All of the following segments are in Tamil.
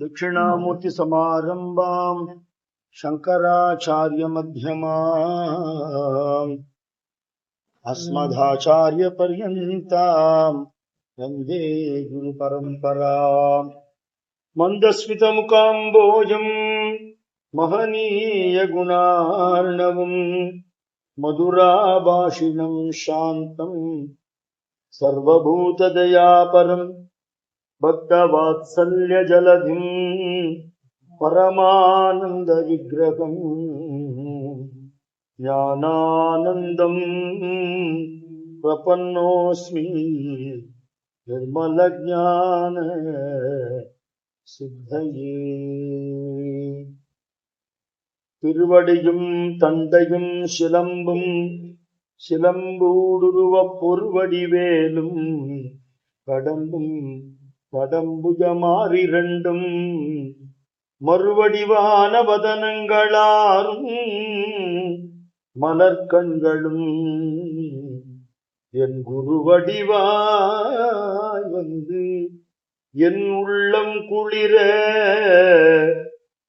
दक्षिणामूर्ति समारंभां शंकराचार्य मध्यमाम् अस्मदाचार्य पर्यन्तां वन्दे गुरु परंपराम् मंदस्मित मुकाम्बोजं महनीय गुणार्णवं मधुराभाषिणं शान्तं सर्वभूतदयापरं भक्तवात्सल्य जलधिं परमानंद विग्रहं ज्ञानानंदं प्रपन्नोऽस्मि निर्मल ज्ञान सिद्धये திருவடியும் தந்தையும் சிலம்பும் சிலம்பூடுருவ பொருவடிவேலும் கடம்பும் கடம்புஜமாறிரண்டும் மறுவடிவான வதனங்களாரும் மலர்கண்களும் என் குருவடிவாய் வந்து என் உள்ளம் குளிர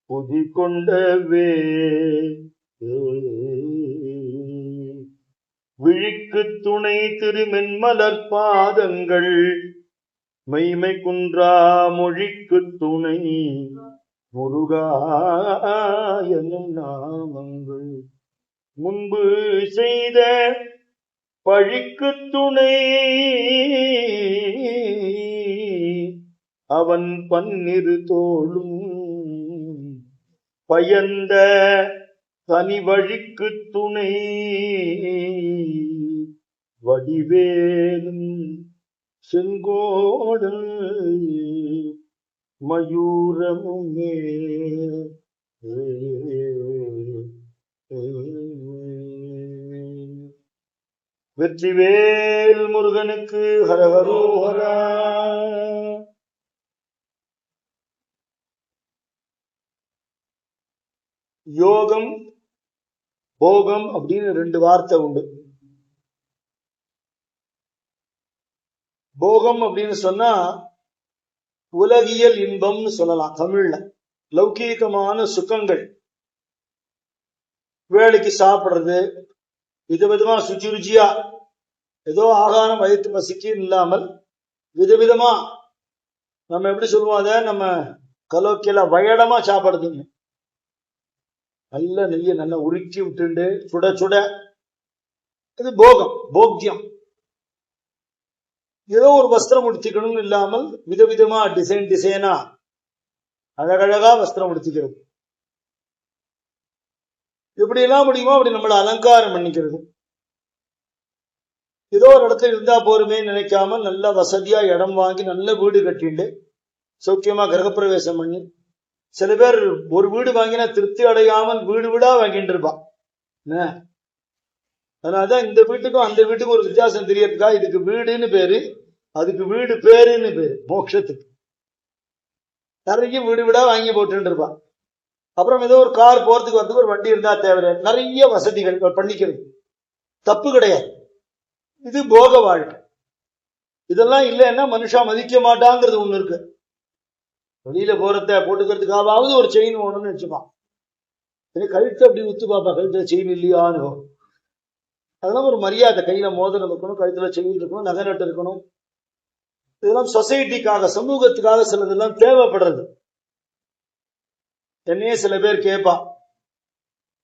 புதி கொண்டவே விழிக்கு துணை திருமென்மலர் பாதங்கள் மெய்மை குன்றா மொழிக்கு துணை முருகா எனும் நாமங்கள் முன்பு செய்த பழிக்கு துணை அவன் பன்னிரு தோளும் பயந்த தனி வழிக்கு துணை வடிவேலும் செங்கோடல் மயூரமுமே வெற்றிவேல் முருகனுக்கு ஹரஹரோஹரா. யோகம் போகம் அப்படின்னு ரெண்டு வார்த்தை உண்டு. போகம் அப்படின்னு சொன்னா உலகியல் இன்பம்னு சொல்லலாம். தமிழ்ல லௌகீகமான சுகங்கள், வேலைக்கு சாப்பிடுறது, விதவிதமா சுச்சி ருச்சியா ஏதோ ஆகாரம் வயிற்று பசிக்கு இல்லாமல் விதவிதமா நம்ம எப்படி சொல்லுவோம், அத நம்ம கலோக்கியல வயடமா சாப்பிடுறதுங்க. நல்ல நெய்ய நல்லா உருக்கி விட்டுண்டு சுட சுட, இது போகம், போக்கியம். ஏதோ ஒரு வஸ்திரம் உடுத்திக்கணும் இல்லாமல் விதவிதமா டிசைனா அழகழகா வஸ்திரம் உடுத்திக்கிறது. எப்படி எல்லாம் முடியுமோ அப்படி நம்மளை அலங்காரம் பண்ணிக்கிறது. ஏதோ ஒரு இடத்துல இருந்தா போருமே நினைக்காம நல்ல வசதியா இடம் வாங்கி நல்ல வீடு கட்டிண்டு சௌக்கியமா கிரகப்பிரவேசம் பண்ணி, சில பேர் ஒரு வீடு வாங்கினா திருப்தி அடையாமல் வீடு வீடா வாங்கிட்டு இருப்பான். அதனாலதான் இந்த வீட்டுக்கும் அந்த வீட்டுக்கும் ஒரு வித்தியாசம் தெரியறதுக்கா இதுக்கு வீடுன்னு பேரு, அதுக்கு வீடு பேருன்னு பேரு. மோட்சத்துக்கு நிறைய வீடு வீடா வாங்கி போட்டு இருப்பான். அப்புறம் ஏதோ ஒரு கார் போறதுக்கு வரதுக்கு ஒரு வண்டி இருந்தா தேவை, நிறைய வசதிகள் பண்ணிக்கிறது தப்பு கிடையாது. இது போக வாழ்க்கை. இதெல்லாம் இல்லைன்னா மனுஷா மதிக்க மாட்டாங்கிறது ஒண்ணு இருக்கு. வெளியில போறத போட்டுக்கிறதுக்காவது ஒரு செயின் வேணும்னு வச்சுப்பான். கழுத்தை அப்படி உத்து பாப்பா, கழுத்துல செயின் இல்லையான்னு. அதெல்லாம் ஒரு மரியாதை. கையில மோதிரம் இருக்கணும், கழுத்துல செயின் இருக்கணும், நகை நட்டு இருக்கணும். இதெல்லாம் சொசைட்டிக்காக, சமூகத்துக்காக சிலதெல்லாம் தேவைப்படுறது. என்னையே சில பேர் கேட்பா,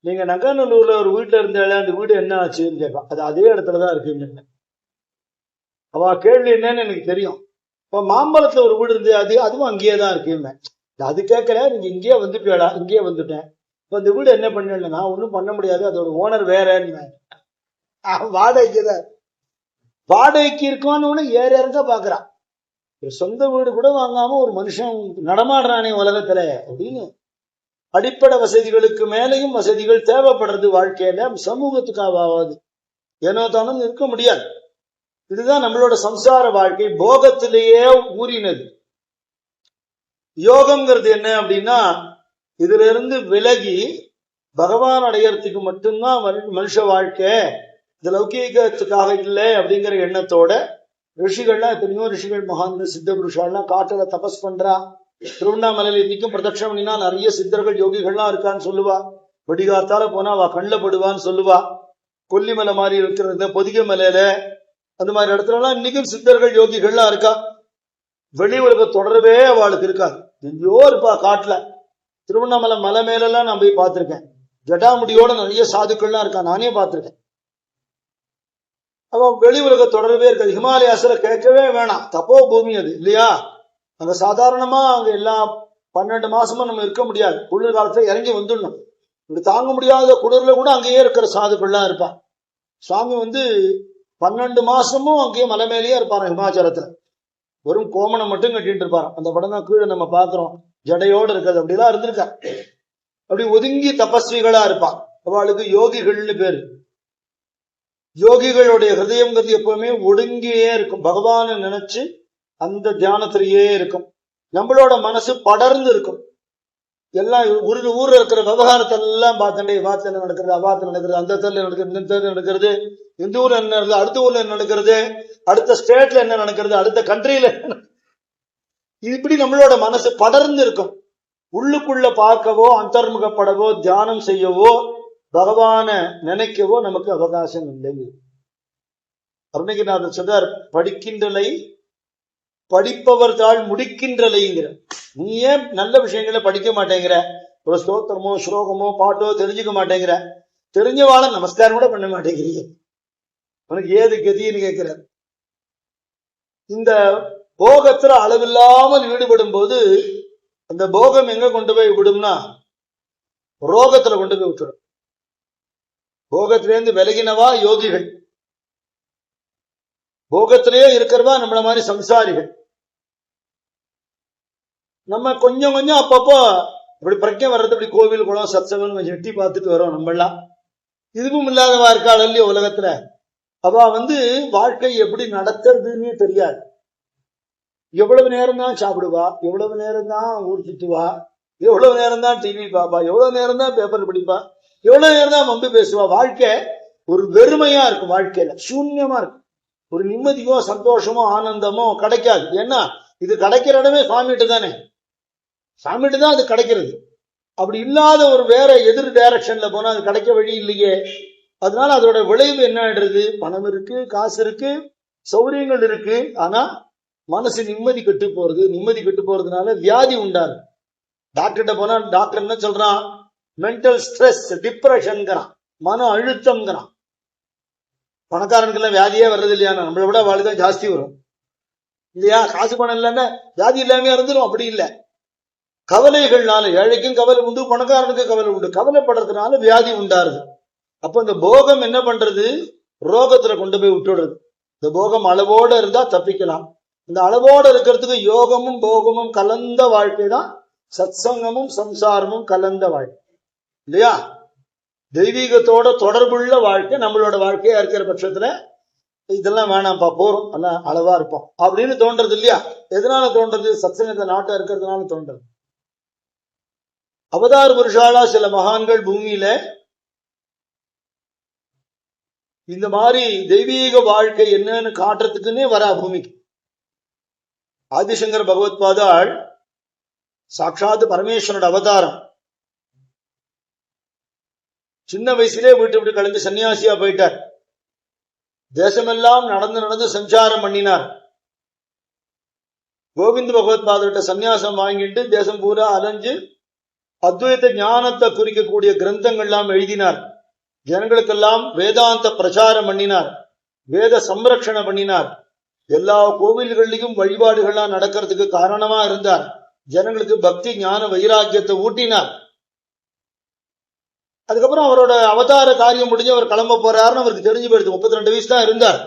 நீங்க நங்கநல்லூர்ல ஒரு வீட்டுல இருந்தாலே அந்த வீடு என்ன ஆச்சுன்னு கேட்பா. அது அதே இடத்துலதான் இருக்குன்னு. அவ கேள்வி என்னன்னு எனக்கு தெரியும். இப்ப மாம்பழத்துல ஒரு வீடு இருந்து அதுவும் அங்கேயேதான் இருக்குன்னு. அது கேட்கல, நீங்க இங்கேயே வந்துட்டா? இங்கேயே வந்துட்டேன். இப்ப இந்த வீடு என்ன பண்ணல, நான் ஒண்ணும் பண்ண முடியாது, அதோட ஓனர் வேறன்னு. வாடகைக்கு இருக்கான்னு ஏற இறங்க பாக்குறான். சொந்த வீடு கூட வாங்காம ஒரு மனுஷன் நடமாடுறானே உலகத்துல அப்படின்னு. அடிப்படை வசதிகளுக்கு மேலையும் வசதிகள் தேவைப்படுறது வாழ்க்கையில. சமூகத்துக்காவது ஏனோ தானும் இருக்க முடியாது. இதுதான் நம்மளோட சம்சார வாழ்க்கை, போகத்திலேயே ஊறினது. யோகம்ங்கிறது என்ன அப்படின்னா, இதுல இருந்து விலகி பகவான் அடையறதுக்கு மட்டும்தான் மனுஷ வாழ்க்கை, இந்த லௌகீகத்துக்காக இல்லை அப்படிங்கிற எண்ணத்தோட ரிஷிகள்லாம், எத்தனையோ ரிஷிகள், மகான்கள், சித்த புருஷாலாம் காட்டுல தபஸ் பண்றா, திருவண்ணாமலையில இன்னைக்கும் பிரதட்சணம் பண்ணினா நிறைய சித்தர்கள் யோகிகள்லாம் இருக்கான்னு சொல்லுவா. வெடிகாத்தால போனா அவ கண்ணில் படுவான்னு சொல்லுவா. கொல்லிமலை மாதிரி இருக்கிற பொதிகை மலையில அந்த மாதிரி இடத்துல எல்லாம் இன்னைக்கும் சித்தர்கள் யோகிகள்லாம் இருக்கா. வெளி உலக தொடர்பே அவளுக்கு இருக்காது. எங்கேயோ இருப்பா காட்டுல. திருவண்ணாமலை மலை மேலெல்லாம் நான் போய் பார்த்திருக்கேன். ஜடாமுடியோட நிறைய சாதுக்கள்லாம் இருக்கா, நானே பார்த்திருக்கேன். அவ வெளி உலக தொடர்பே இருக்காது. ஹிமாலயாஸ்ல கேட்கவே வேணாம், தப்போ பூமி அது இல்லையா. அங்க சாதாரணமா அங்க எல்லாம் 12 மாசமா நம்ம இருக்க முடியாது. குளிர் காலத்துல இறங்கி வந்துடணும். இப்படி தாங்க முடியாத குளிர்ல கூட அங்கேயே இருக்கிற சாதுக்கள்லாம் இருப்பான். சுவாமி 12 மாசமும் அங்கேயே மலை மேலேயே இருப்பாரு ஹிமாச்சலத்துல. வெறும் கோமணம் மட்டும் கட்டிட்டு இருப்பாராம். அந்த படம் தான் கீழே நம்ம பாக்குறோம், ஜடையோடு இருக்கிறது. அப்படிலாம் இருந்திருக்கா. அப்படி ஒதுங்கி தபஸ்விகளா இருப்பான். அவளுக்கு யோகிகள்னு பேரு. யோகிகளுடைய ஹிருதயங்கிறது எப்பவுமே ஒடுங்கியே இருக்கும். பகவானை நினைச்சு அந்த தியானத்திலேயே இருக்கும். நம்மளோட மனசு படர்ந்து இருக்கும். எல்லாம் ஊர்ல இருக்கிற விவகாரத்தை எல்லாம் பார்த்தேன். வாத்துல நடக்கிறது, அவாத்துல நடக்கிறது, அந்த தெருல நடக்கிறது, இந்த தெருல நடக்கிறது, இந்த ஊர்ல என்ன நடக்குது, அடுத்த ஊர்ல என்ன நடக்கிறது, அடுத்த ஸ்டேட்ல என்ன நடக்கிறது, அடுத்த கண்ட்ரியில இப்படி நம்மளோட மனசு படர்ந்து இருக்கும். உள்ளுக்குள்ள பார்க்கவோ, அந்தர்முகப்படவோ, தியானம் செய்யவோ, பகவான நினைக்கவோ நமக்கு அவகாசம் இல்லை. அருணகிரிநாதர் சொல்றார், படிக்கின்றலை படிப்பவர் தாள் முடிக்கின்றலைங்கிற. நீ ஏன் நல்ல விஷயங்களை படிக்க மாட்டேங்கிற? ஒரு ஸ்தோத்திரமோ ஸ்லோகமோ பாட்டோ தெரிஞ்சுக்க மாட்டேங்கிற? தெரிஞ்சவாள நமஸ்காரம் கூட பண்ண மாட்டேங்கிறீங்க. உனக்கு ஏது கதின்னு கேட்கிற. இந்த போகத்துல அளவில்லாமல் ஈடுபடும் போது அந்த போகம் எங்க கொண்டு போய் விடும்னா ரோகத்துல கொண்டு போய் விட்டுடும். போகத்திலேருந்து விலகினவா யோகிகள், போகத்திலேயே இருக்கிறவா நம்மள மாதிரி சம்சாரிகள். நம்ம கொஞ்சம் கொஞ்சம் அப்பப்போ இப்படி பிரச்சனை வர்றது, இப்படி கோவில் குளம் சத்சங்கம் கொஞ்சம் எட்டி பார்த்துட்டு வரோம். நம்மளாம் இதுவும் இல்லாதவா இருக்காள் இல்லையோ உலகத்துல. அவ வாழ்க்கை எப்படி நடத்துறதுன்னே தெரியாது. எவ்வளவு நேரம் தான் சாப்பிடுவா, எவ்வளவு நேரம் தான் ஊர் சுத்துவா, எவ்வளவு நேரம் தான் டிவி பாப்பா, எவ்வளவு நேரம் தான் பேப்பர் படிப்பா, எவ்வளவு நேரம் தான் வம்பு பேசுவா. வாழ்க்கை ஒரு வெறுமையா இருக்கும். வாழ்க்கையில சூன்யமா இருக்கும். ஒரு நிம்மதியோ சந்தோஷமோ ஆனந்தமோ கிடைக்காது. ஏன்னா இது கிடைக்கிற இடமே சாமிகிட்ட தானே. சாமிகிட்ட தான் அது கிடைக்கிறது. அப்படி இல்லாத ஒரு வேற எதிர் டைரக்ஷன்ல போனா அது கிடைக்க வழி இல்லையே. அதனால அதோட விளைவு என்ன ஆயிடுறது? பணம் இருக்கு, காசு இருக்கு, சௌரியங்கள் இருக்கு, ஆனா மனசு நிம்மதி கெட்டு போறது. நிம்மதி கெட்டு போறதுனால வியாதி உண்டாரு. டாக்டர்கிட்ட போனா டாக்டர் என்ன சொல்றான்? மென்டல் ஸ்ட்ரெஸ், டிப்ரெஷன்ங்கிறான், மன அழுத்தம்ங்கிறான். பணக்காரனுக்கெல்லாம் வியாதியே வர்றது இல்லையா? நம்மளை விட வாழ்தான் ஜாஸ்தி வரும் இல்லையா? காசு பணம் இல்லைன்னா வியாதி இல்லாம இருந்துடும். அப்படி இல்லை. கவலைகள்னால ஏழைக்கும் கவலை உண்டு, பணக்காரனுக்கு கவலை உண்டு. கவலைப்படுறதுனால வியாதி உண்டாருது. அப்ப இந்த போகம் என்ன பண்றது? ரோகத்துல கொண்டு போய் விட்டுடுறது. இந்த போகம் அளவோட இருந்தா தப்பிக்கலாம். இந்த அளவோட இருக்கிறதுக்கு யோகமும் போகமும் கலந்த வாழ்க்கை தான் சத்சங்கமும் சம்சாரமும் கலந்த வாழ்க்கை இல்லையா? தெய்வீகத்தோட தொடர்புள்ள வாழ்க்கை நம்மளோட வாழ்க்கையா இருக்கிற பட்சத்துல இதெல்லாம் வேணாம்ப்பா, போறோம், எல்லாம் அளவா இருப்போம் அப்படின்னு தோன்றது இல்லையா? எதனால தோன்றது? சத்சங்கத்தை நாட்டா இருக்கிறதுனால தோன்றது. அவதார புருஷாலா சில மகான்கள் பூமியில இந்த மாதிரி தெய்வீக வாழ்க்கை என்னன்னு காட்டுறதுக்குன்னே வரா பூமிக்கு. ஆதிசங்கர பகவத்பாதாள் சாட்சாத் பரமேஸ்வரோட அவதாரம். சின்ன வயசுலே வீட்டு விட்டு கிளம்பி சன்னியாசியா போயிட்டார். தேசமெல்லாம் நடந்து நடந்து சஞ்சாரம் பண்ணினார். கோவிந்த பகவத்பாதர்கிட்ட சன்னியாசம் வாங்கிட்டு தேசம் பூரா அலைஞ்சு அத்வைத ஞானத்தை குறிக்கக்கூடிய கிரந்தங்கள்லாம் எழுதினார். ஜனங்களுக்கெல்லாம் வேதாந்த பிரச்சாரம் பண்ணினார். வேத சம்ரக்ஷணம் பண்ணினார். எல்லா கோவில்கள்லையும் வழிபாடுகள்லாம் நடக்கிறதுக்கு காரணமா இருந்தார். ஜனங்களுக்கு பக்தி ஞான வைராக்கியத்தை ஊட்டினார். அதுக்கப்புறம் அவரோட அவதார காரியம் முடிஞ்சு அவர் கிளம்ப போறாருன்னு அவருக்கு தெரிஞ்சு போயிடுது. 32 வயசு தான் இருந்தார்.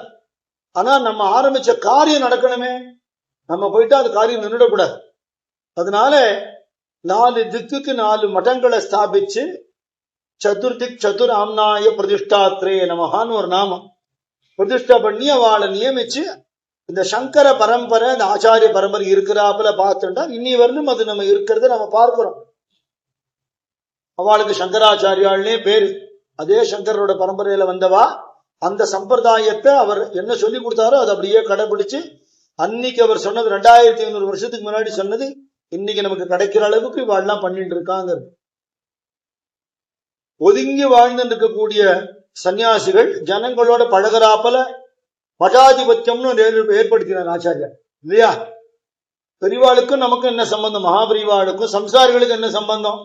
ஆனா நம்ம ஆரம்பிச்ச காரியம் நடக்கணுமே. நம்ம போயிட்டு அது காரியம் நின்றுடக்கூடாது. அதனால 4 திக்குக்கு 4 மடங்களை ஸ்தாபிச்சு சதுர்திக் சதுர் ஆம்னாய பிரதிஷ்டாத்ரே நமகான்னு ஒரு நாமம் பிரதிஷ்டா பண்ணி அவளை நியமிச்சு இந்த சங்கர பரம்பரை, இந்த ஆச்சாரிய பரம்பரை இருக்கிறாப்புல பார்த்துட்டா இன்னி வரணும் அது நம்ம இருக்கிறத நம்ம பார்க்கிறோம். அவளுக்கு சங்கராச்சாரியாள்னே பேரு. அதே சங்கரோட பரம்பரையில வந்தவா. அந்த சம்பிரதாயத்தை அவர் என்ன சொல்லி கொடுத்தாரோ அதை அப்படியே கடைபிடிச்சு அன்னைக்கு அவர் சொன்னது 2500 வருஷத்துக்கு முன்னாடி சொன்னது இன்னைக்கு நமக்கு கிடைக்கிற அளவுக்கு இவாள்லாம் பண்ணிட்டு இருக்காங்க. ஒதுங்கி வாழ்ந்து இருக்கக்கூடிய சன்னியாசிகள் ஜனங்களோட பழகிறாப்பல மடாதிபத்தியம்னு ஏற்படுத்தினார் ஆச்சாரியர் இல்லையா? பெரிவாளுக்கும் நமக்கு என்ன சம்பந்தம்? மகாபெரிவாளுக்கும் சம்சாரிகளுக்கு என்ன சம்பந்தம்?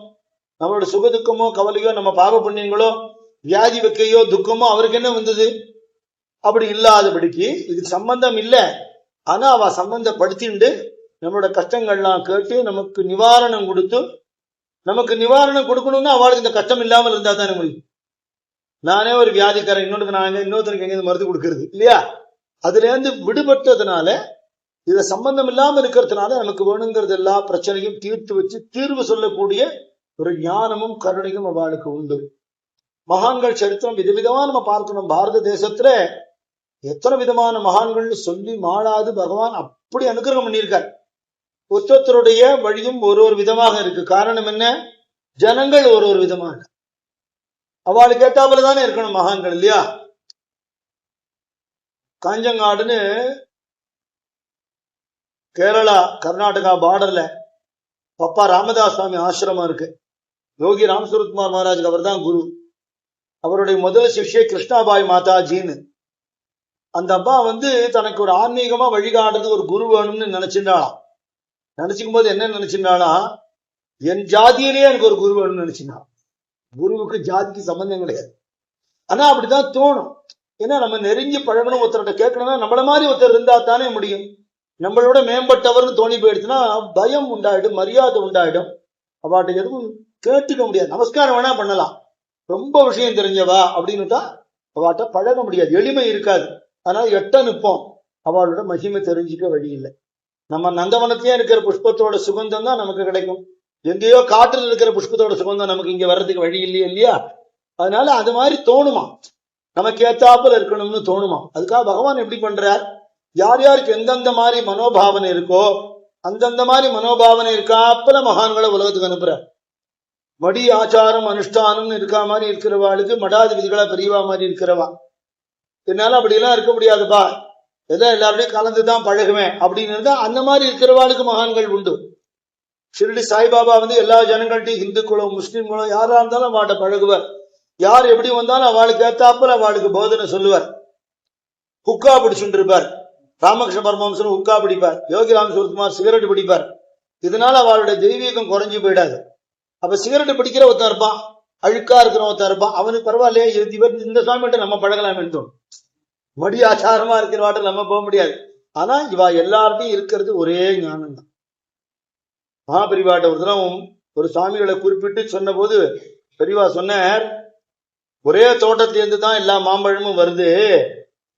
நம்மளோட சுகதுக்கமோ கவலையோ நம்ம பாவ புண்ணியங்களோ வியாதி வைக்கையோ துக்கமோ அவருக்கு என்ன வந்தது? அப்படி இல்லாதபடிக்கு இதுக்கு சம்பந்தம் இல்லை. ஆனா அவ சம்பந்தப்படுத்திண்டு நம்மளோட கஷ்டங்கள்லாம் கேட்டு நமக்கு நிவாரணம் கொடுத்து, நமக்கு நிவாரணம் கொடுக்கணும்னா அவளுக்கு இந்த கஷ்டம் இல்லாமல் இருந்தா தானே முடியும். நானே ஒரு வியாதிக்காரன் இன்னொருத்தருக்கு எங்கேருந்து மருந்து கொடுக்கறது இல்லையா? அதுல இருந்து விடுபட்டதுனால, இத சம்பந்தம் இல்லாம இருக்கிறதுனால நமக்கு வேணுங்கிறது எல்லா பிரச்சனையும் தீர்த்து வச்சு தீர்வு சொல்லக்கூடிய ஒரு ஞானமும் கருணையும் அவளுக்கு உண்டு. மகான்கள் சரித்திரம் விதவிதமா நம்ம பார்க்கணும். பாரத தேசத்துல எத்தனை விதமான மகான்கள் சொல்லி மாளாது பகவான் அப்படி அனுகிரகம் பண்ணியிருக்கார். ஒருத்தருடைய வழியும் ஒரு ஒரு விதமாக இருக்கு. காரணம் என்ன? ஜனங்கள் ஒரு ஒரு விதமாக அவளுக்கு ஏற்றாப்புல தானே இருக்கணும் மகான்கள் இல்லையா? காஞ்சங்காடுன்னு கேரளா கர்நாடகா பார்டர்ல பப்பா ராமதாஸ் சுவாமி ஆசிரமம் இருக்கு. யோகி ராம்சுரத்குமார் மகாராஜுக்கு அவர் தான் குரு. அவருடைய முதல் சிஷ்ய கிருஷ்ணாபாய் மாதாஜின்னு. அந்த அப்பா தனக்கு ஒரு ஆன்மீகமா வழிகாட்டுறது ஒரு குரு வேணும்னு நினைச்சிருந்தாளாம். நினைச்சுக்கும் போது என்ன நினைச்சிருந்தாளா? என் ஜாதியிலேயே எனக்கு ஒரு குரு வேணும்னு நினைச்சிருந்தா. குருவுக்கு ஜாதிக்கு சம்பந்தம் கிடையாது. ஆனா அப்படிதான் தோணும். ஏன்னா நம்ம நெருங்கி பழகணும், ஒருத்தர்கிட்ட கேட்கணும்னா நம்மள மாதிரி ஒருத்தர் இருந்தா தானே முடியும். நம்மளோட மேம்பட்டவர்னு தோணி போயிடுச்சுன்னா பயம் உண்டாயிடும், மரியாதை உண்டாயிடும். அவாட்ட எதுவும் கேட்டுக்க முடியாது. நமஸ்காரம் வேணா பண்ணலாம், ரொம்ப விஷயம் தெரிஞ்சவா அப்படின்னுட்டா அவாட்ட பழக முடியாது, எளிமை இருக்காது. அதனால எட்ட நிற்போம். அவளோட மகிமை தெரிஞ்சுக்க வழி இல்லை. நம்ம நந்தவனத்திலே இருக்கிற புஷ்பத்தோட சுகந்தம் தான் நமக்கு கிடைக்கும். எங்கேயோ காட்டில் இருக்கிற புஷ்பத்தோட சுகந்தம் நமக்கு இங்க வர்றதுக்கு வழி இல்லையா இல்லையா? அதனால அது மாதிரி தோணுமா, நமக்கு ஏத்தாப்புல இருக்கணும்னு தோணுமா. அதுக்காக பகவான் எப்படி பண்றார்? யார் யாருக்கு எந்தெந்த மாதிரி மனோபாவனை இருக்கோ அந்தந்த மாதிரி மனோபாவனை இருக்காப்புல மகான்களை உலகத்துக்கு அனுப்புறார். மடி ஆச்சாரம் அனுஷ்டானம்னு இருக்கா மாதிரி இருக்கிறவாளுக்கு மடாதிபதிகளா பெரியவா மாதிரி இருக்கிறவா. என்னால அப்படியெல்லாம் இருக்க முடியாதுப்பா, ஏதோ எல்லாருடையும் கலந்துதான் பழகுவேன் அப்படின்னு இருந்தா அந்த மாதிரி இருக்கிறவாளுக்கு மகான்கள் உண்டு. ஷிரடி சாய்பாபா எல்லா ஜனங்கள்ட்டையும் இந்துக்களோ முஸ்லிம்களோ யாரா இருந்தாலும் அவட்ட பழகுவார். யார் எப்படி வந்தாலும் அவளுக்கு ஏத்தாப்புல அவளுக்கு போதனை சொல்லுவார். ஹுக்கா பிடிச்சுட்டு இருப்பார். ராமகிருஷ்ண பரமஹம்சர் ஹுக்கா பிடிப்பார். யோகி ராமசுரத்குமார் சிகரெட் பிடிப்பார். இதனால அவளுடைய தெய்வீகம் குறைஞ்சு போயிடாது. அப்ப சிகரெட் பிடிக்கிற ஒருத்தன் இருப்பான், அழுக்கா இருக்கிற ஒருத்தன் இருப்பான். அவனுக்கு பரவாயில்லையே, இவர் இந்த சுவாமிகிட்ட நம்ம பழகலாம்னு தோணும். மடி ஆச்சாரமா இருக்கிறவாட்ட நம்ம போக முடியாது. ஆனா இவா எல்லார்ட்டையும் இருக்கிறது ஒரே ஞானம் தான். மகாபெரிவாட்ட ஒரு தினம் ஒரு சுவாமிகளை குறிப்பிட்டு சொன்ன போது பெரியவா சொன்னார், ஒரே தோட்டத்திலேருந்து தான் எல்லா மாம்பழமும் வருது.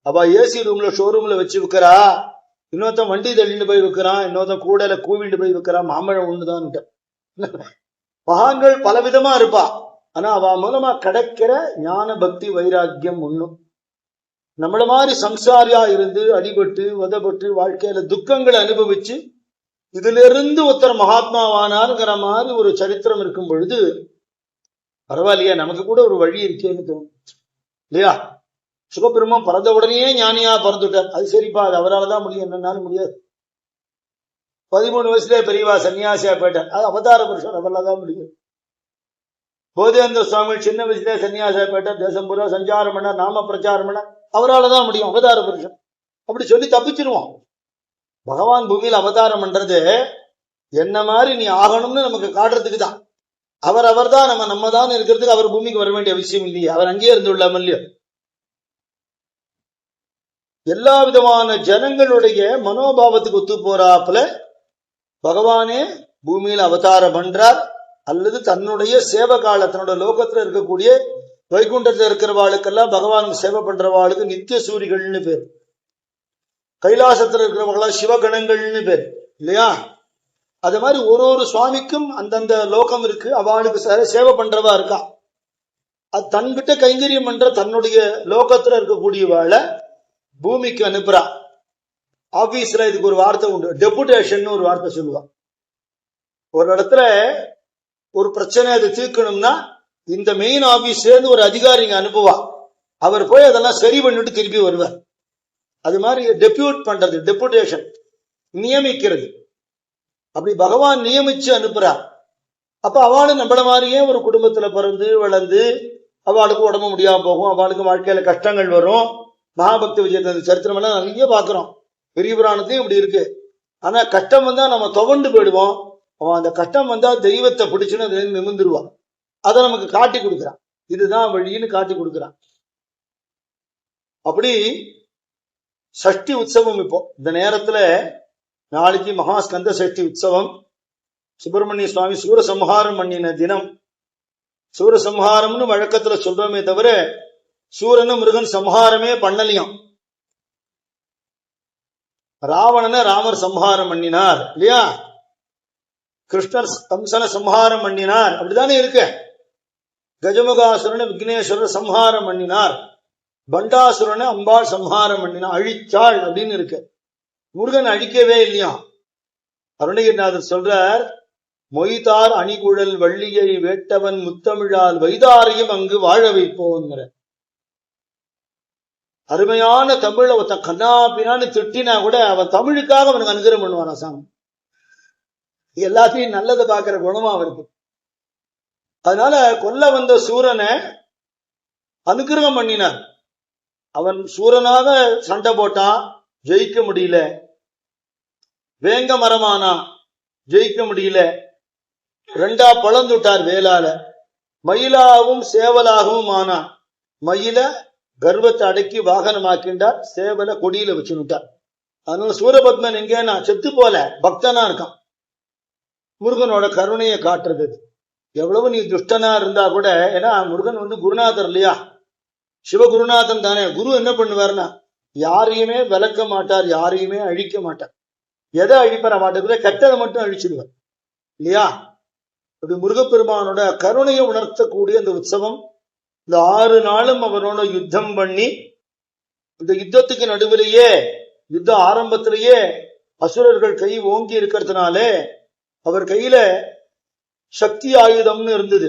அவ ஏசி ரூம்ல ஷோரூம்ல வச்சு விற்கிறா, இன்னொருத்தன் வண்டி தள்ளிட்டு போய் விற்கிறான், இன்னொருத்தன் கூடையில கூவிட்டு போய் விற்கிறான். மாம்பழம் ஒண்ணுதான். மகான்கள் பலவிதமா இருப்பா. ஆனா அவ மூலமா கிடைக்கிற ஞான பக்தி வைராக்கியம் ஒண்ணும். நம்மள மாதிரி சம்சாரியா இருந்து அடிபட்டு உதப்பட்டு வாழ்க்கையில துக்கங்களை அனுபவிச்சு இதுல இருந்து ஒருத்தர் மகாத்மாவானாருங்கிற மாதிரி ஒரு சரித்திரம் இருக்கும் பொழுது பரவாயில்லையா, நமக்கு கூட ஒரு வழி இருக்கேன்னு தோணும் இல்லையா? சுகபிரம்மம் பிறந்த உடனே ஞானியா பிறந்துட்டார். அது சரிப்பா, அது அவரால் முடியும், என்னன்னாலும் முடியாது. 13 வயசுல பெரியவா சன்னியாசியா போயிட்டார். அது அவதார புருஷன், அவரால் தான் முடியும். போதேந்திர சுவாமி சின்ன வயசுல சன்னியாசியா போயிட்டார். தேசம் பூரா சஞ்சாரம் பண்ண, நாம பிரச்சாரம் பண்ண, அவரால் தான் முடியும், அவதார புருஷன். அப்படி சொல்லி தப்பிச்சிருவோம். பகவான் பூமியில் அவதாரம் பண்றது என்ன மாதிரி நீ ஆகணும்னு நமக்கு காட்டுறதுக்கு தான். அவர் தான் நம்ம தான் இருக்கிறதுக்கு அவர் பூமிக்கு வர வேண்டிய விஷயம் இல்லையே, அவர் அங்கேயே இருந்து விடலாம இல்லையோ. எல்லா விதமான ஜனங்களுடைய மனோபாவத்துக்கு ஒத்து போறாப்புல பகவானே பூமியில அவதாரம் பண்றார். அல்லது தன்னுடைய சேவை காலத்தினோட லோகத்துல இருக்கக்கூடிய வைகுண்டத்துல இருக்கிறவாளுக்கெல்லாம் பகவானுக்கு சேவை பண்றவாளுக்கு நித்திய சூரிகள்னு பேர். கைலாசத்துல இருக்கிறவங்களா சிவகணங்கள்னு பேர் இல்லையா? அது மாதிரி ஒரு ஒரு சுவாமிக்கும் அந்தந்த லோகம் இருக்கு, அவளுக்கு சேவை பண்றவா இருக்கா. அது தன்கிட்ட கைங்கரியம் பண்ற தன்னுடைய லோகத்துல இருக்கக்கூடியவாளை பூமிக்கு அனுப்புறா. ஆபீஸ்ல இதுக்கு ஒரு வார்த்தை உண்டு, டெபுடேஷன் ஒரு வார்த்தை சொல்லுவா. ஒரு இடத்துல ஒரு பிரச்சனை அதை தீர்க்கணும்னா இந்த மெயின் ஆபீஸ்ல இருந்து ஒரு அதிகாரி இங்க அனுப்புவா. அவர் போய் அதெல்லாம் சரி பண்ணிட்டு திருப்பி வருவார். அது மாதிரி டெபியூட் பண்றது, டெபுடேஷன், நியமிக்கிறது. அப்படி பகவான் நியமிச்சு அனுப்புறார். அப்ப அவளும் நம்மள மாதிரியே ஒரு குடும்பத்துல பிறந்து வளர்ந்து அவளுக்கு உடம்பு முடியாம போகும், அவளுக்கு வாழ்க்கையில கஷ்டங்கள் வரும். மகாபக்தி விஜயத்த சரித்திரம் எல்லாம் நிறைய பாக்குறோம், பெரிய புராணத்தையும் இப்படி இருக்கு. ஆனா கஷ்டம் வந்தா நம்ம துவண்டு போயிடுவோம். அவன் அந்த கஷ்டம் வந்தா தெய்வத்தை பிடிச்சுன்னு அதுல நிமிர்ந்துருவான். அதை நமக்கு காட்டி கொடுக்குறான், இதுதான் வழின்னு காட்டி கொடுக்குறான். அப்படி சஷ்டி உற்சவம் இப்போ இந்த நேரத்துல நாளைக்கு மகாஸ்கந்த சஷ்டி உற்சவம். சுப்பிரமணிய சுவாமி சூரசம்ஹாரம் பண்ணின தினம். சூரசம்ஹாரம்னு வழக்கத்துல சொல்றோமே தவிர சூரனு முருகன் சம்ஹாரமே பண்ணலையாம். ராவணனை ராமர் சம்ஹாரம் பண்ணினார் இல்லையா, கிருஷ்ணர் கம்சன சம்ஹாரம் பண்ணினார், அப்படித்தானே இருக்கு. கஜமுகாசுரனை விக்னேஸ்வரர் சம்ஹாரம் பண்ணினார், பண்டாசுரனை அம்பாள் சம்ஹாரம் பண்ணினார், அழிச்சாள் அப்படின்னு இருக்கு. முருகன் அழிக்கவே இல்லையா. அருணகிரிநாதர் சொல்றார், மொய்தார் அணிகுழல் வள்ளியை வேட்டவன் முத்தமிழால் வைதாரையும் அங்கு வாழ வைப்போங்கிற அருமையான தமிழ். ஒருத்தன் கண்ணாபினான்னு திட்டினா கூட அவன் தமிழுக்காக அவனுக்கு அனுகிரகம் பண்ணுவான். சாமி எல்லாத்தையும் நல்லதை பார்க்கிற குணமா அவருக்கு. அதனால கொல்ல வந்த சூரனை அனுகிரகம் பண்ணினார். அவன் சூரனாக சண்டை போட்டான், ஜெயிக்க முடியல. வேங்க மரமானா, ஜெயிக்க முடியல. ரெண்டா பழந்துட்டார் வேளால. மயிலாகவும் சேவலாகவும் ஆனான். மயில கர்வத்தை அடக்கி வாகனமாக்கின்றார், சேவல கொடியில வச்சுட்டார். அதனால சூரபத்மன் எங்கன்னா செத்து போல பக்தனா இருக்கான். முருகனோட கருணையை காட்டுறது. எவ்வளவு நீ துஷ்டனா இருந்தா கூட, ஏன்னா முருகன் குருநாதர் இல்லையா, சிவகுருநாதன் தானே. குரு என்ன பண்ணுவார்னா யாரையுமே விளக்க மாட்டார், யாரையுமே அழிக்க மாட்டார். எதை அழிப்பற மாட்டேங்குத, கெட்டதை மட்டும் அழிச்சிடுவார் இல்லையா. அப்படி முருகப்பெருமானோட கருணையை உணர்த்தக்கூடிய இந்த உற்சவம். இந்த 6 நாளும் அவரோட யுத்தம் பண்ணி, இந்த யுத்தத்துக்கு நடுவிலேயே யுத்த ஆரம்பத்திலேயே அசுரர்கள் கை ஓங்கி இருக்கிறதுனாலே அவர் கையில சக்தி ஆயுதம்னு இருந்தது.